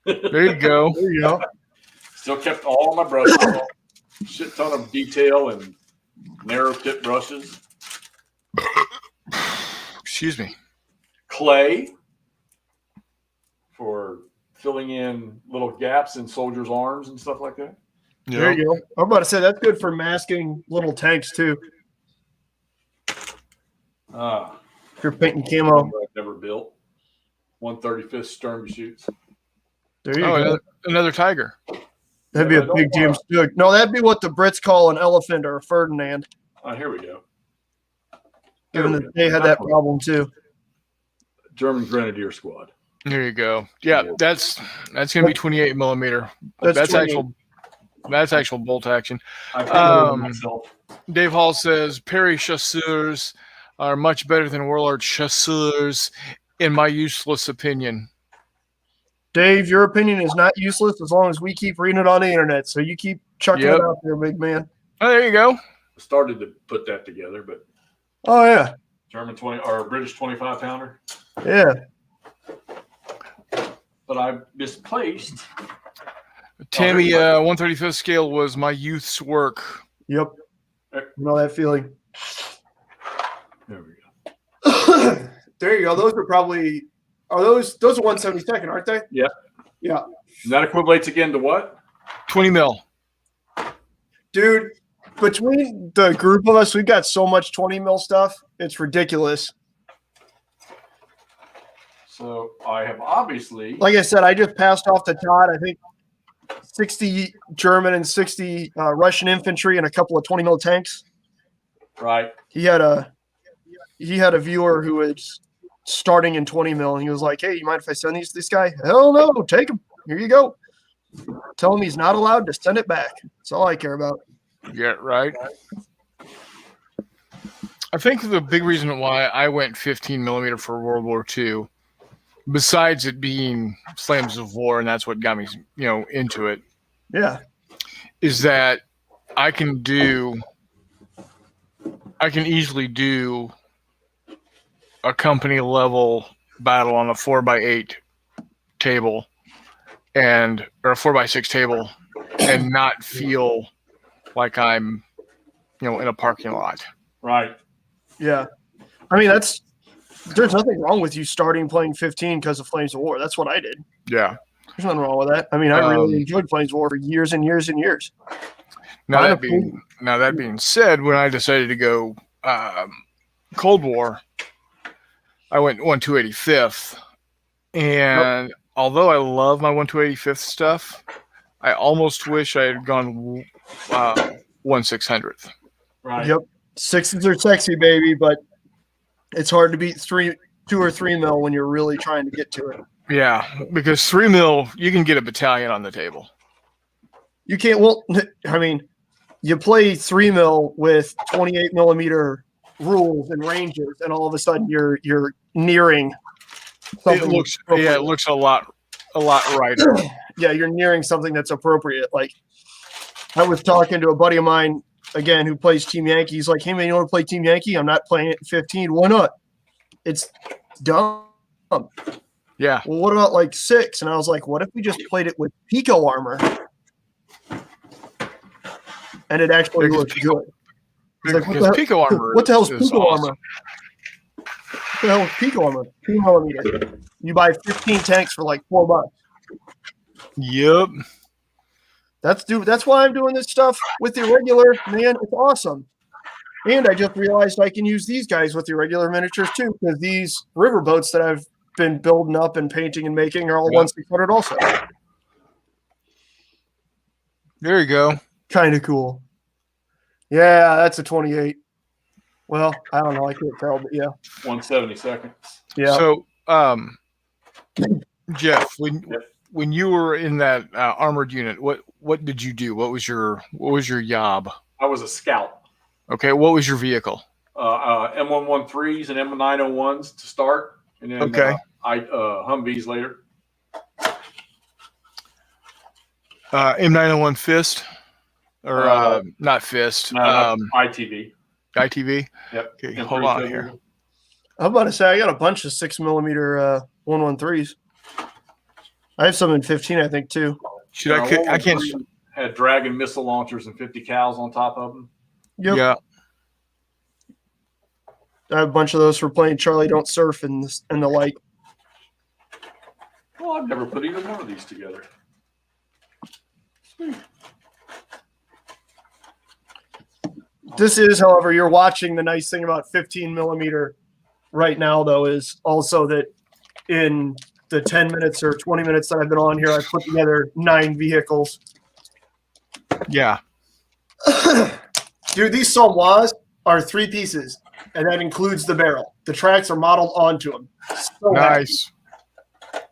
There you go. There you go. Still kept all my brushes. Shit ton of detail and narrow tip brushes. Excuse me. Clay for filling in little gaps in soldiers' arms and stuff like that. Yep. There you go. I'm about to say that's good for masking little tanks too. If you're painting camo. I've never built. 135th Stern shoots. There you go. Another tiger. That'd be a big James Stewart. No, that'd be what the Brits call an elephant or a Ferdinand. Oh, here we go. Given that they had that problem too. German Grenadier Squad. There you go. Yeah, that's gonna be 28 millimeter. That's actual bolt action. Dave Hall says Perry chasseurs are much better than Warlord chasseurs, in my useless opinion. Dave, your opinion is not useless as long as we keep reading it on the internet. So you keep chucking it out there, big man. Oh, there you go. Started to put that together, but oh yeah, German 20 or British 25 pounder. Yeah. But I misplaced. Tammy, 135th scale was my youth's work. Yep. You know that feeling. There we go. There you go. Those are probably those are 172nd, aren't they? Yeah. Yeah. And that equates again to what? 20 mil. Dude, between the group of us, we've got so much 20 mil stuff. It's ridiculous. So I have obviously, like I said, I just passed off to Todd, I think 60 German and 60 Russian infantry and a couple of 20 mil tanks. Right. He had a viewer who was starting in 20 mil, and he was like, "Hey, you mind if I send these to this guy?" Hell no, take him. Here you go. Tell him he's not allowed to send it back. That's all I care about. Yeah, right. I think the big reason why I went 15 millimeter for World War II, besides it being Flames of War, and that's what got me, into it. Yeah. Is that I can easily do a company level battle on a 4x8 table or a 4x6 table and not feel like I'm, in a parking lot. Right. Yeah. I mean, there's nothing wrong with you starting playing 15 because of Flames of War. That's what I did. Yeah. There's nothing wrong with that. I mean, I really enjoyed Flames of War for years and years and years. Now that being said, when I decided to go Cold War, I went 1/285th, and although I love my 1/285th stuff, I almost wish I had gone 1/600th. Right. Yep. Sixes are sexy, baby, but it's hard to beat 2 or 3 mil when you're really trying to get to it. Yeah, because 3 mil, you can get a battalion on the table. You can't. Well, I mean, you play 3 mil with 28 millimeter rules and ranges, and all of a sudden you're nearing something. It looks a lot righter. Yeah, you're nearing something that's appropriate. Like, I was talking to a buddy of mine again who plays Team Yankee. He's like, "Hey man, you want to play Team Yankee? I'm not playing it in 15. Why not? It's dumb." Yeah. Well, what about like 6? And I was like, what if we just played it with Pico armor? And it actually looks good. Like, Pico armor. What the hell is Pico awesome. armor? What the hell is Pico armor? 2 millimeter. You buy 15 tanks for like $4. Yep. That's why I'm doing this stuff with the irregular, man. It's awesome. And I just realized I can use these guys with the irregular miniatures too, because these river boats that I've been building up and painting and making are all 1/600 also. There you go. Kind of cool. Yeah, that's a 28. Well, I don't know. I can't tell, but yeah. 170 seconds. Yeah. So, Jeff, when you were in that armored unit, what did you do? What was your job? I was a scout. Okay, what was your vehicle? M113s and M901s to start, and then Okay. Humvees later. M901 Fist, or not Fist? Not ITV. ITV. Yep. Okay, M3 hold on Civil. here. I'm about to say I got a bunch of 6mm 113s. I have some in 15, I think, too. Should I can't. Had Dragon missile launchers and 50 cals on top of them. Yep. Yeah. I have a bunch of those for playing Charlie Don't Surf and the like. Well, I've never put either one of these together. Sweet. This is, however, you're watching. The nice thing about 15mm right now, though, is also that in the 10 minutes or 20 minutes that I've been on here, I put together 9 vehicles. Yeah. Dude, these Somois are 3 pieces, and that includes the barrel. The tracks are modeled onto them. So Nice. happy.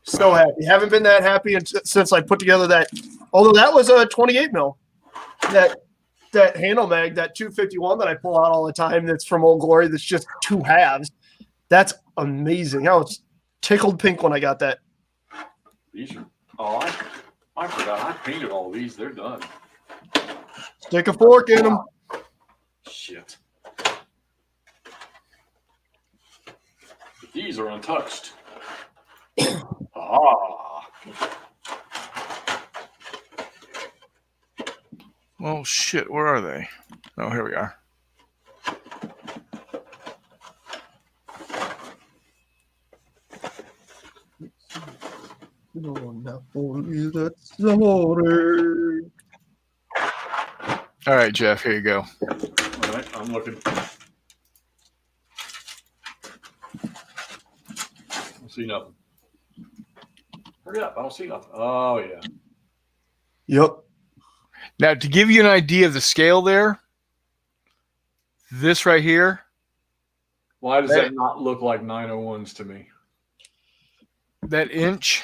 So happy. Haven't been that happy since I put together that. Although that was a 28 mil. That handle mag, that 251 that I pull out all the time, that's from Old Glory. That's just 2 halves. That's amazing. I was tickled pink when I got that. These are. Oh, I forgot. I painted all these. They're done. Stick a fork in them. Shit. These are untouched. Oh shit, where are they? Oh, here we are. All right, Jeff, here you go. All right, I'm looking. I don't see nothing. Hurry up, I don't see nothing. Oh, yeah. Yep. Now, to give you an idea of the scale there, this right here. Why does that not look like 901s to me? That inch.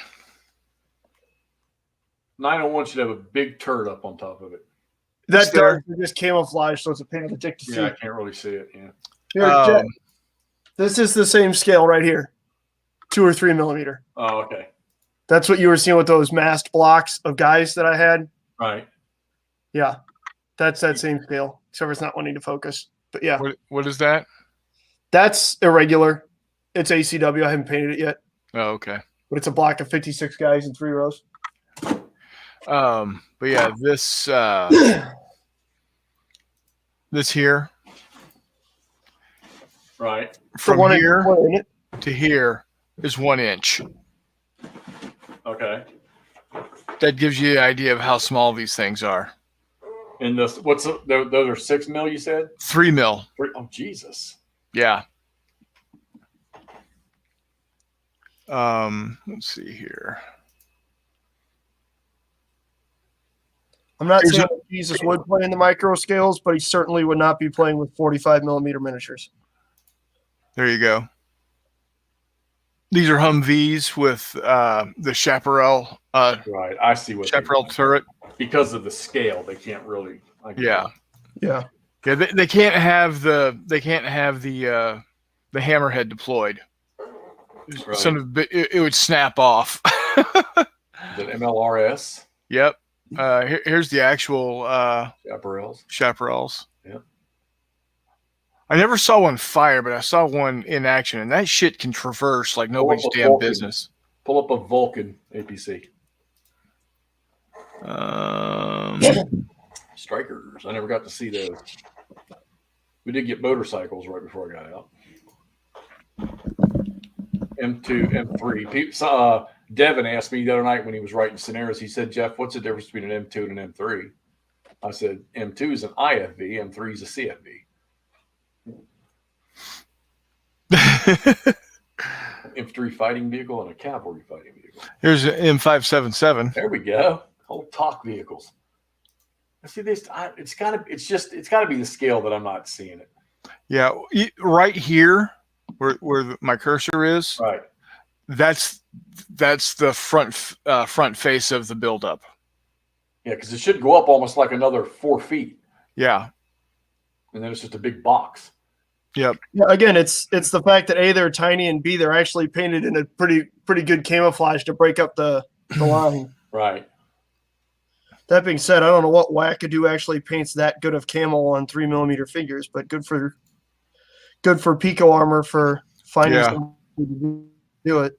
901 should have a big turd up on top of it. That does just camouflage, so it's a pain in the dick to see. Yeah, I can't really see it. Yeah. Here, Jeff, this is the same scale right here, 2 or 3mm. Oh, okay. That's what you were seeing with those masked blocks of guys that I had. Right. Yeah, that's that same scale, except for it's not wanting to focus. But yeah, what is that? That's irregular. It's ACW. I haven't painted it yet. Oh, okay. But it's a block of 56 guys in 3 rows. But yeah, this this here, right, from here to here is 1 inch. Okay. That gives you the idea of how small these things are. And this, those are 6 mil, you said? 3 mil. Oh, Jesus. Yeah. Let's see here. I'm not saying that Jesus would play in the micro scales, but he certainly would not be playing with 45mm miniatures. There you go. These are Humvees with the chaparral. Right, I see what chaparral turret. Because of the scale, they can't really. Yeah. They can't have the hammerhead deployed. Right. It would snap off. The MLRS. Yep. Here's the actual chaparrals. Yep. I never saw one fire, but I saw one in action, and that shit can traverse like nobody's damn business. Pull up a Vulcan APC. Strikers. I never got to see those. We did get motorcycles right before I got out. M2, M3. Devin asked me the other night when he was writing scenarios, he said, Jeff, what's the difference between an M2 and an M3? I said, M2 is an IFV, M3 is a CFV. Infantry fighting vehicle and a cavalry fighting vehicle. Here's an M577. There we go. Old TOC vehicles. See this? It's gotta be the scale that I'm not seeing it. Yeah, right here, where my cursor is, Right. That's the front face of the buildup. Yeah, because it should go up almost like another 4 feet, Yeah. and then it's just a big box. Yep. Yeah, again, it's the fact that A, they're tiny, and B, they're actually painted in a pretty good camouflage to break up the line. Right. That being said, I don't know what wackadoo actually paints that good of camo on 3mm figures, but good for Pico Armor for finding somebody to do it.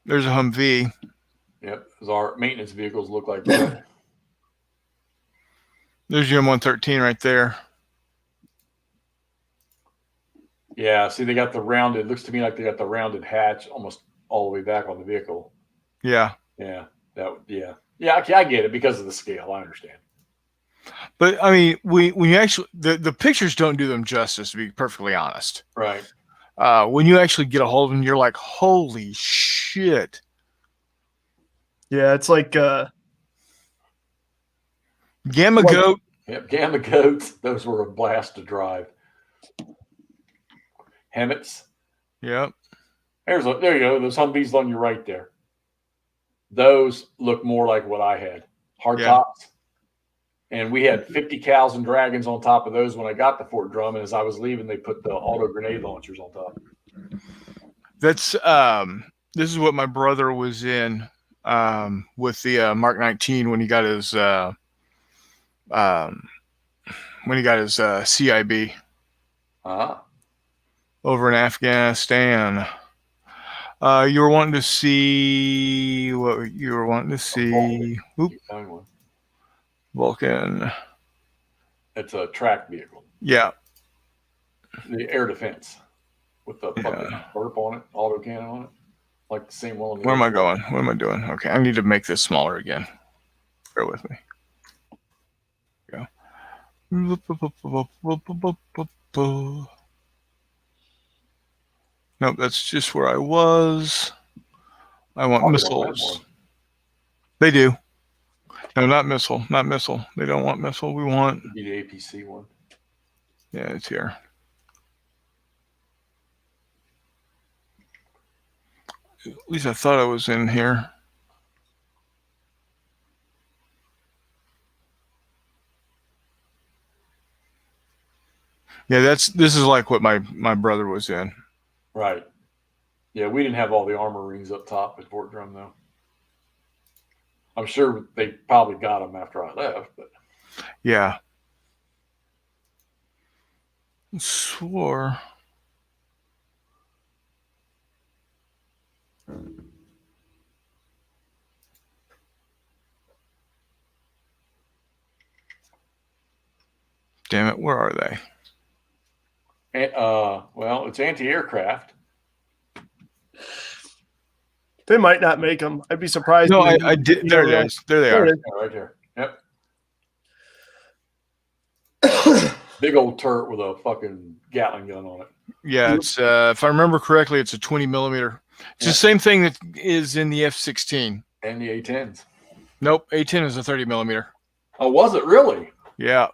There's a Humvee. Yep. Because our maintenance vehicles look like that. There's your M113 right there. Yeah. See, they got the rounded. Looks to me like they got the rounded hatch almost all the way back on the vehicle. Yeah. Yeah. Yeah. Okay, I get it because of the scale. I understand. But I mean, when you actually the pictures don't do them justice, to be perfectly honest. Right. When you actually get a hold of them, you're like, holy shit. Yeah, it's like Gamma Goat. Yep. Gamma Goats. Those were a blast to drive. Hemmets. Yep. There you go. Those Humvees on your right there. Those look more like what I had. Hard tops. And we had 50 cows and dragons on top of those when I got to Fort Drum. And as I was leaving, they put the auto grenade launchers on top. That's this is what my brother was in with the Mark 19 when he got his CIB over in Afghanistan. You were wanting to see what you were wanting to see. Oop. Vulcan. It's a track vehicle. Yeah. The air defense with the fucking burp on it, auto cannon on it, like the same one. Where am I going? What am I doing? Okay, I need to make this smaller again. Bear with me. Go. Nope, that's just where I was. I want missiles. They do. No, not missile. Not missile. They don't want missile. We want the APC one. Yeah, it's here. At least I thought I was in here. Yeah, this is like what my brother was in. Right. Yeah, we didn't have all the armor rings up top at Fort Drum though. I'm sure they probably got them after I left, but yeah. I swore. Damn it, where are they? Well, it's anti-aircraft. They might not make them. I'd be surprised. No, I did. There it is. There they are. Yeah, right there. Yep. Big old turret with a fucking Gatling gun on it. Yeah, it's if I remember correctly, it's a 20mm. It's the same thing that is in the F-16 and the A-10s. Nope, A-10 is a 30mm. Oh, was it really? Yeah.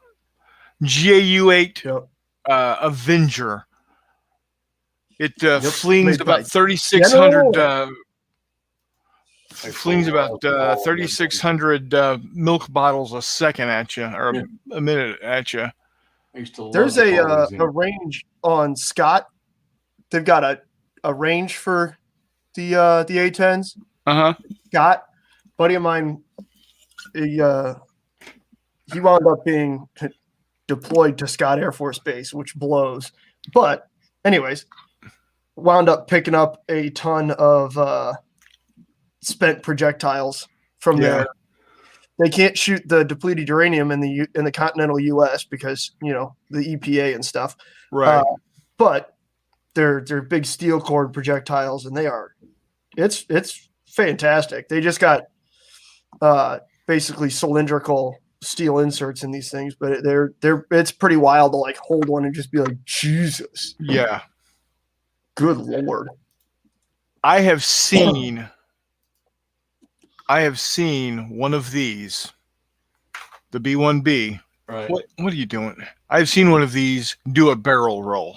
GAU-8 Avenger. It flings about 3,600. Flings about 3,600 milk bottles a second at you, or a minute at you. There's a range on Scott. They've got a range for the A-10s. Scott, buddy of mine, he wound up being deployed to Scott Air Force Base, which blows. But anyways, wound up picking up a ton of spent projectiles from there. They can't shoot the depleted uranium in the continental U.S. because the EPA and stuff. Right. But they're big steel cord projectiles, and it's fantastic. They just got basically cylindrical steel inserts in these things, but it's pretty wild to like hold one and just be like, Jesus. Yeah. Good Lord. I have seen I have seen one of these, the B1B. Right. What are you doing? I've seen one of these do a barrel roll.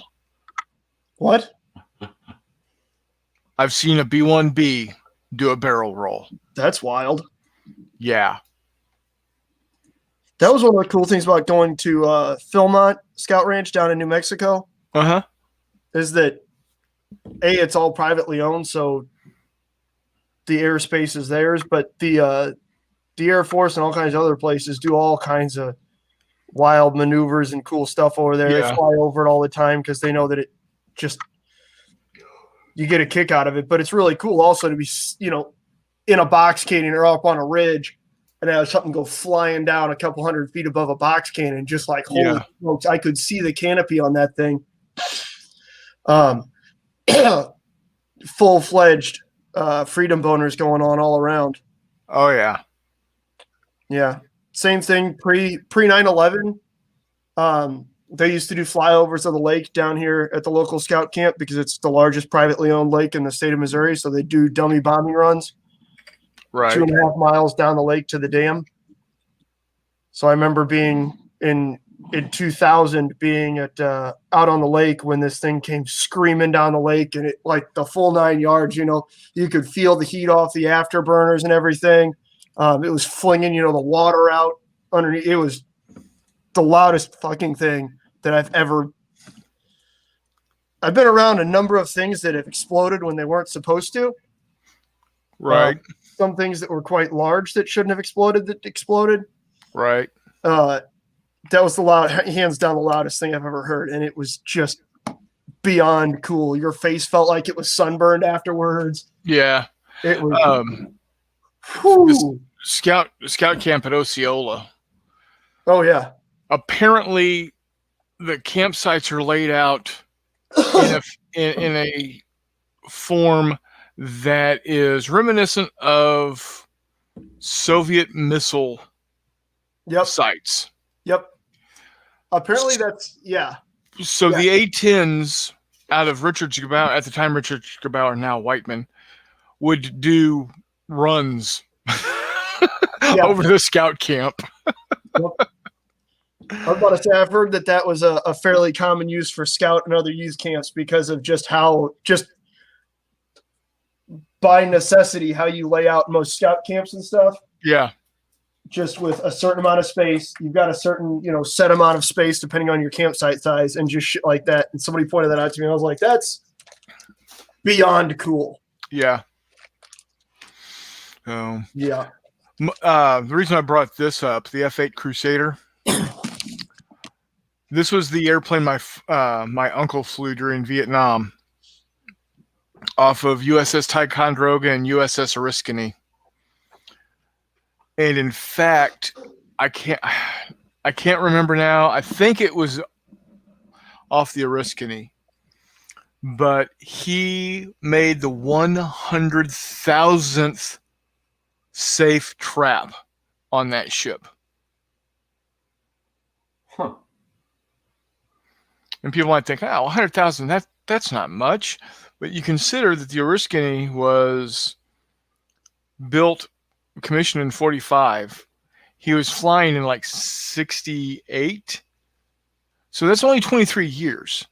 What? I've seen a B1B do a barrel roll. That's wild. Yeah. That was one of the cool things about going to Philmont Scout Ranch down in New Mexico. Uh-huh. Is that it's all privately owned, so the airspace is theirs, but the Air Force and all kinds of other places do all kinds of wild maneuvers and cool stuff over there. Yeah. They fly over it all the time because they know that it just you get a kick out of it. But it's really cool also to be, in a box canyon or up on a ridge and have something go flying down a couple 100 feet above a box canyon, just like, holy smokes, I could see the canopy on that thing. Full-fledged freedom boners going on all around. Oh, yeah. Yeah. Same thing pre 9/11. They used to do flyovers of the lake down here at the local scout camp because it's the largest privately owned lake in the state of Missouri. So they do dummy bombing runs, Right. 2.5 miles down the lake to the dam. So I remember being in 2000 being at out on the lake when this thing came screaming down the lake, and it like the full 9 yards. You could feel the heat off the afterburners and everything. It was flinging, the water out underneath. It was the loudest fucking thing that I've been around a number of things that have exploded when they weren't supposed to. Right. Some things that were quite large that shouldn't have exploded that exploded. Right. That was hands down the loudest thing I've ever heard. And it was just beyond cool. Your face felt like it was sunburned afterwards. Yeah. It was, Scout camp at Osceola. oh yeah. Apparently the campsites are laid out in a form that is reminiscent of Soviet missile sites. Yep. Apparently that's, yeah. So the A-10s out of Richard Gebauer, at the time Richard Gebauer, now Whiteman, would do runs over the scout camp. Yep. I was about to say, I've heard that was a fairly common use for scout and other youth camps because of just by necessity, how you lay out most scout camps and stuff. Yeah. Just with a certain amount of space, you've got a certain, set amount of space depending on your campsite size and just shit like that. And somebody pointed that out to me. And I was like, that's beyond cool. Yeah. Yeah. The reason I brought this up, the F-8 Crusader, this was the airplane my uncle flew during Vietnam off of USS Ticonderoga and USS Oriskany. And in fact, I can't remember now. I think it was off the Oriskany. But he made the 100,000th safe trap on that ship. Huh. And people might think, 100,000, that's not much. But you consider that the Oriskany was commissioned in 45. He was flying in like 68. So that's only 23 years.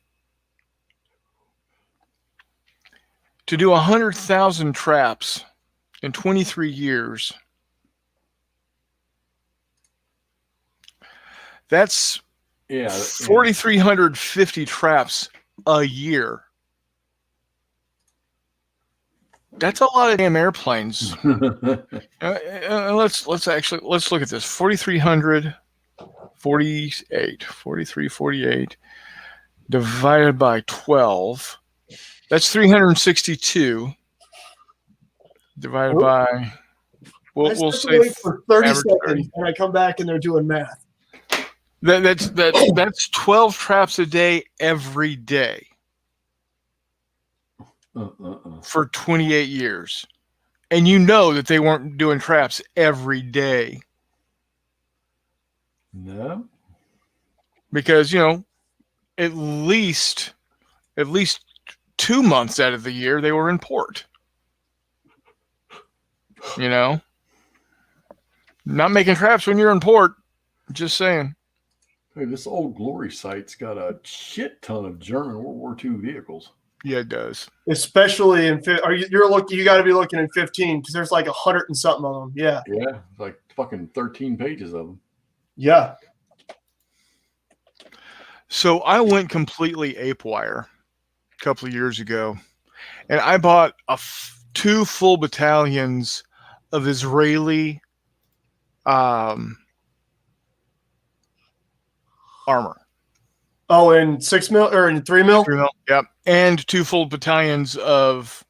To do 100,000 traps in 23 years, that's 4,350 traps a year. That's a lot of damn airplanes. Let's look at this. 4,348 divided by 12. That's 362 divided by. We'll say for 30 seconds, and I come back and they're doing math. That's 12 traps a day every day. For 28 years. And you know that they weren't doing traps every day. No. Because, at least 2 months out of the year they were in port. Not making traps when you're in port. Just saying. Hey, this Old Glory site's got a shit ton of German World War II vehicles. Yeah, it does. Especially in you got to be looking in 15 because there's like 100 and something of them. Yeah. Yeah, like fucking 13 pages of them. Yeah. So I went completely ape wire a couple of years ago, and I bought 2 full battalions of Israeli armor. Oh, in 6 mil or in 3 mil? 3 mil, yep. And 2 full battalions of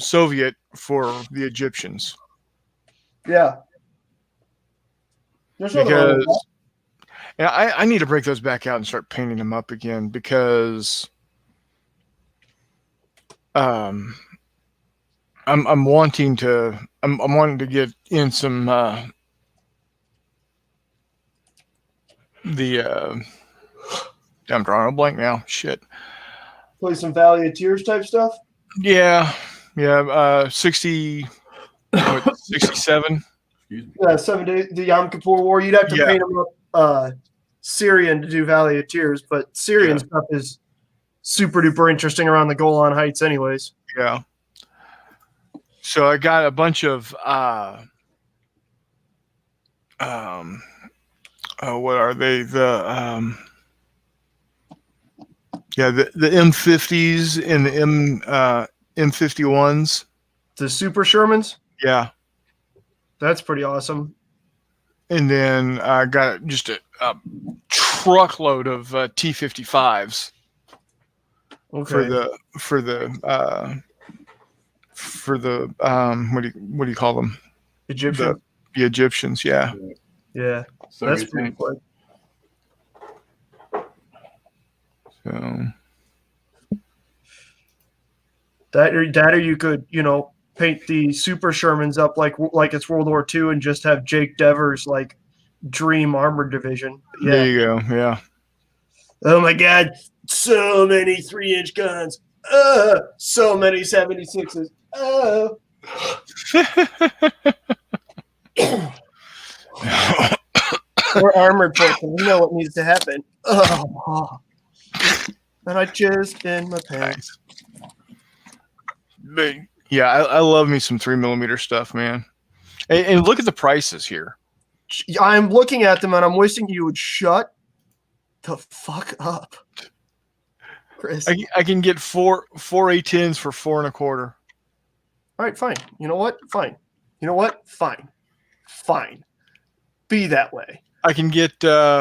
Soviet for the Egyptians. Yeah. There's nothing wrong with Because that. and I need to break those back out and start painting them up again because I'm wanting to get in some I'm drawing a blank now. Shit. Play some Valley of Tears type stuff. Yeah. 67. Excuse me. Yeah, 7 days, the Yom Kippur War. You'd have to Yeah. paint them up Syrian to do Valley of Tears, but Syrian Yeah. stuff is super duper interesting around the Golan Heights, anyways. Yeah. So I got a bunch of what are they? The M50s and the M51s. The Super Shermans. Yeah. That's pretty awesome. And then I got just a truckload of T55s Okay. for the what do you call them? Egyptian. The Egyptians, yeah. Yeah. So That's you pretty think- cool. So That or you could, paint the Super Shermans up like it's World War II and just have Jake Devers like Dream Armored Division. Yeah. there you go. Yeah. Oh my God. So many 3-inch guns. So many 76s. We're armored person. We know what needs to happen. And I jizzed in my pants. But yeah, I love me some 3mm stuff, man. And look at the prices here. I'm looking at them and I'm wishing you would shut the fuck up, Chris. I can get four A10s for $4.25. All right, fine. You know what? Fine. You know what? Fine. Fine. Be that way. I can get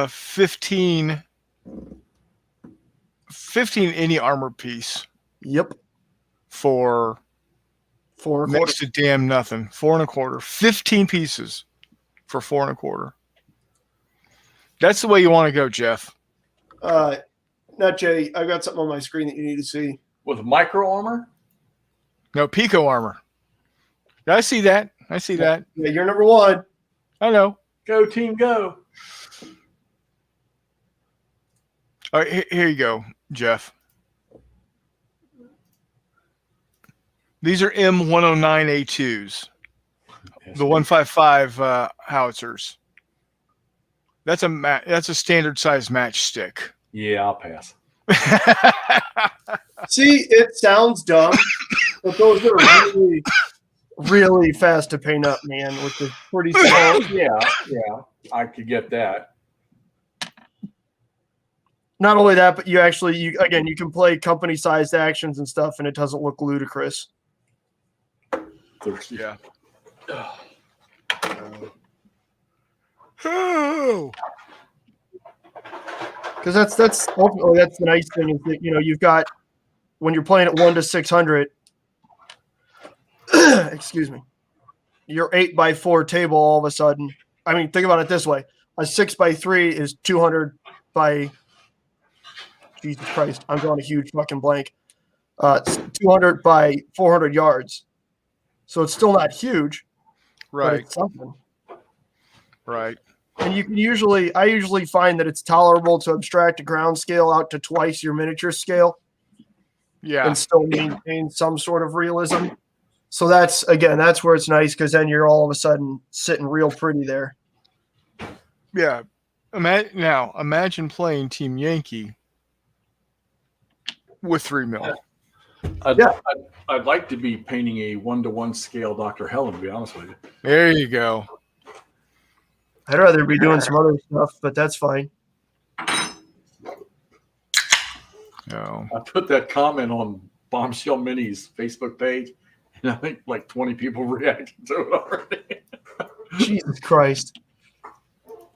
15 any armor piece Yep. for $4.25. next to damn nothing. $4.25. 15 pieces for $4.25. That's the way you want to go, Jeff. Not Jay. I got something on my screen that you need to see. With micro armor? No, Pico armor. I see that. I see that. Yeah, you're number one. I know. Go team, go. All right, here you go, Jeff. These are M109A2s, the 155 howitzers. That's a standard size matchstick. Yeah, I'll pass. See, it sounds dumb, but those are really, really fast to paint up, man, with the pretty small. Yeah, I could get that. Not only that, but you can play company-sized actions and stuff, and it doesn't look ludicrous. Thirsty. Yeah. Oh. Because that's ultimately that's the nice thing is that you've got when you're playing at 1 to 600. Excuse me. Your 8x4 table all of a sudden. I mean, think about it this way: a 6x3 is 200 by. Jesus Christ, I'm going a huge fucking blank. 200 by 400 yards. So it's still not huge, but Right. it's something. Right. And I usually find that it's tolerable to abstract a ground scale out to twice your miniature scale Yeah. and still maintain some sort of realism. So that's where it's nice because then you're all of a sudden sitting real pretty there. Yeah. Now, imagine playing Team Yankee with 3 mil. I'd like to be painting a 1-to-1 scale Dr. Helen, to be honest with you. There you go. I'd rather be doing some other stuff, but that's fine. No. I put that comment on Bombshell Mini's Facebook page, and I think like 20 people reacted to it already. Jesus Christ.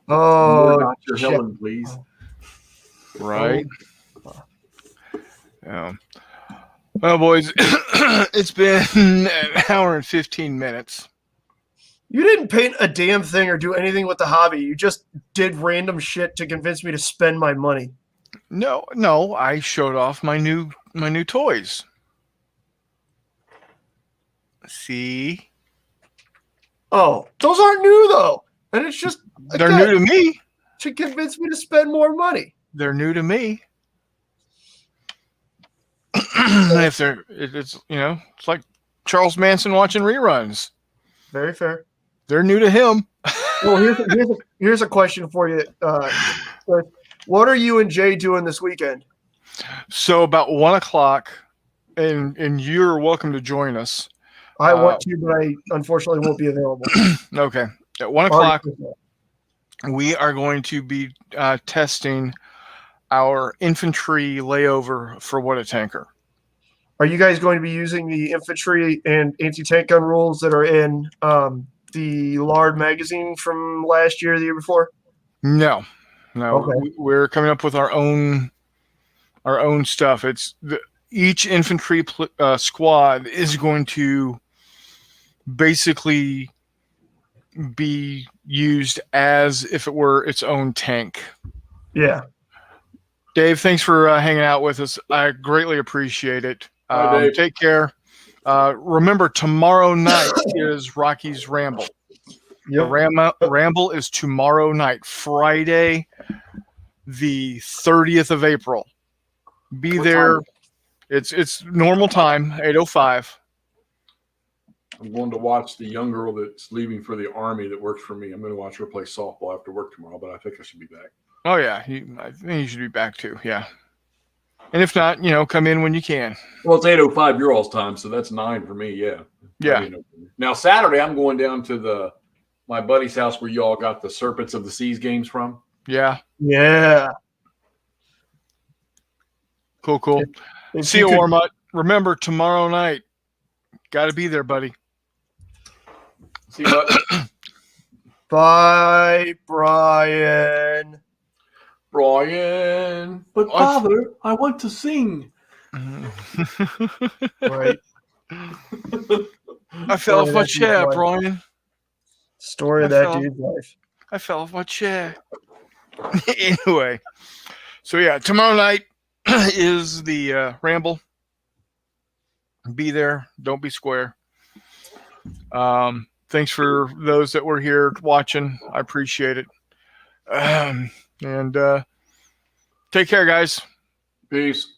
Oh, Dr. Helen, please. Right. Yeah. Well, boys, it's been an hour and 15 minutes. You didn't paint a damn thing or do anything with the hobby. You just did random shit to convince me to spend my money. No, I showed off my new toys. See? Oh, those aren't new though. And it's just They're new to me. To convince me to spend more money. They're new to me. If it's it's like Charles Manson watching reruns. Very fair. They're new to him. Well, here's a question for you. What are you and Jay doing this weekend? So about 1:00, and you're welcome to join us. I want to, but I unfortunately won't be available. Okay. At 1:00, we are going to be testing our infantry layover for What a Tanker. Are you guys going to be using the infantry and anti-tank gun rules that are in the Lard magazine from last year or the year before? No. Okay. We're coming up with our own stuff. It's each infantry squad is going to basically be used as if it were its own tank. Yeah. Dave, thanks for hanging out with us. I greatly appreciate it. Bye, Dave. Take care. Remember, tomorrow night is Rocky's Ramble. Yep. The Ramble is tomorrow night, Friday, the 30th of April. Be What there. time? It's normal time, 8:05. I'm going to watch the young girl that's leaving for the Army that works for me. I'm going to watch her play softball after work tomorrow, but I think I should be back. Oh, yeah. I think you should be back, too. Yeah. And if not, come in when you can. Well, it's 8:05 your all's time, so that's 9 for me. Yeah. Yeah. Now Saturday, I'm going down to my buddy's house where you all got the Serpents of the Seas games from. Yeah. Yeah. Cool. See you, Warmut. Remember, tomorrow night. Got to be there, buddy. See you, bud. Bye, Brian. Brian. But Father, I want to sing. Right. I fell off my chair, Brian. Story of that dude's life. I fell off my chair. Anyway. So, yeah, tomorrow night is the Ramble. Be there. Don't be square. Thanks for those that were here watching. I appreciate it. And take care, guys. Peace.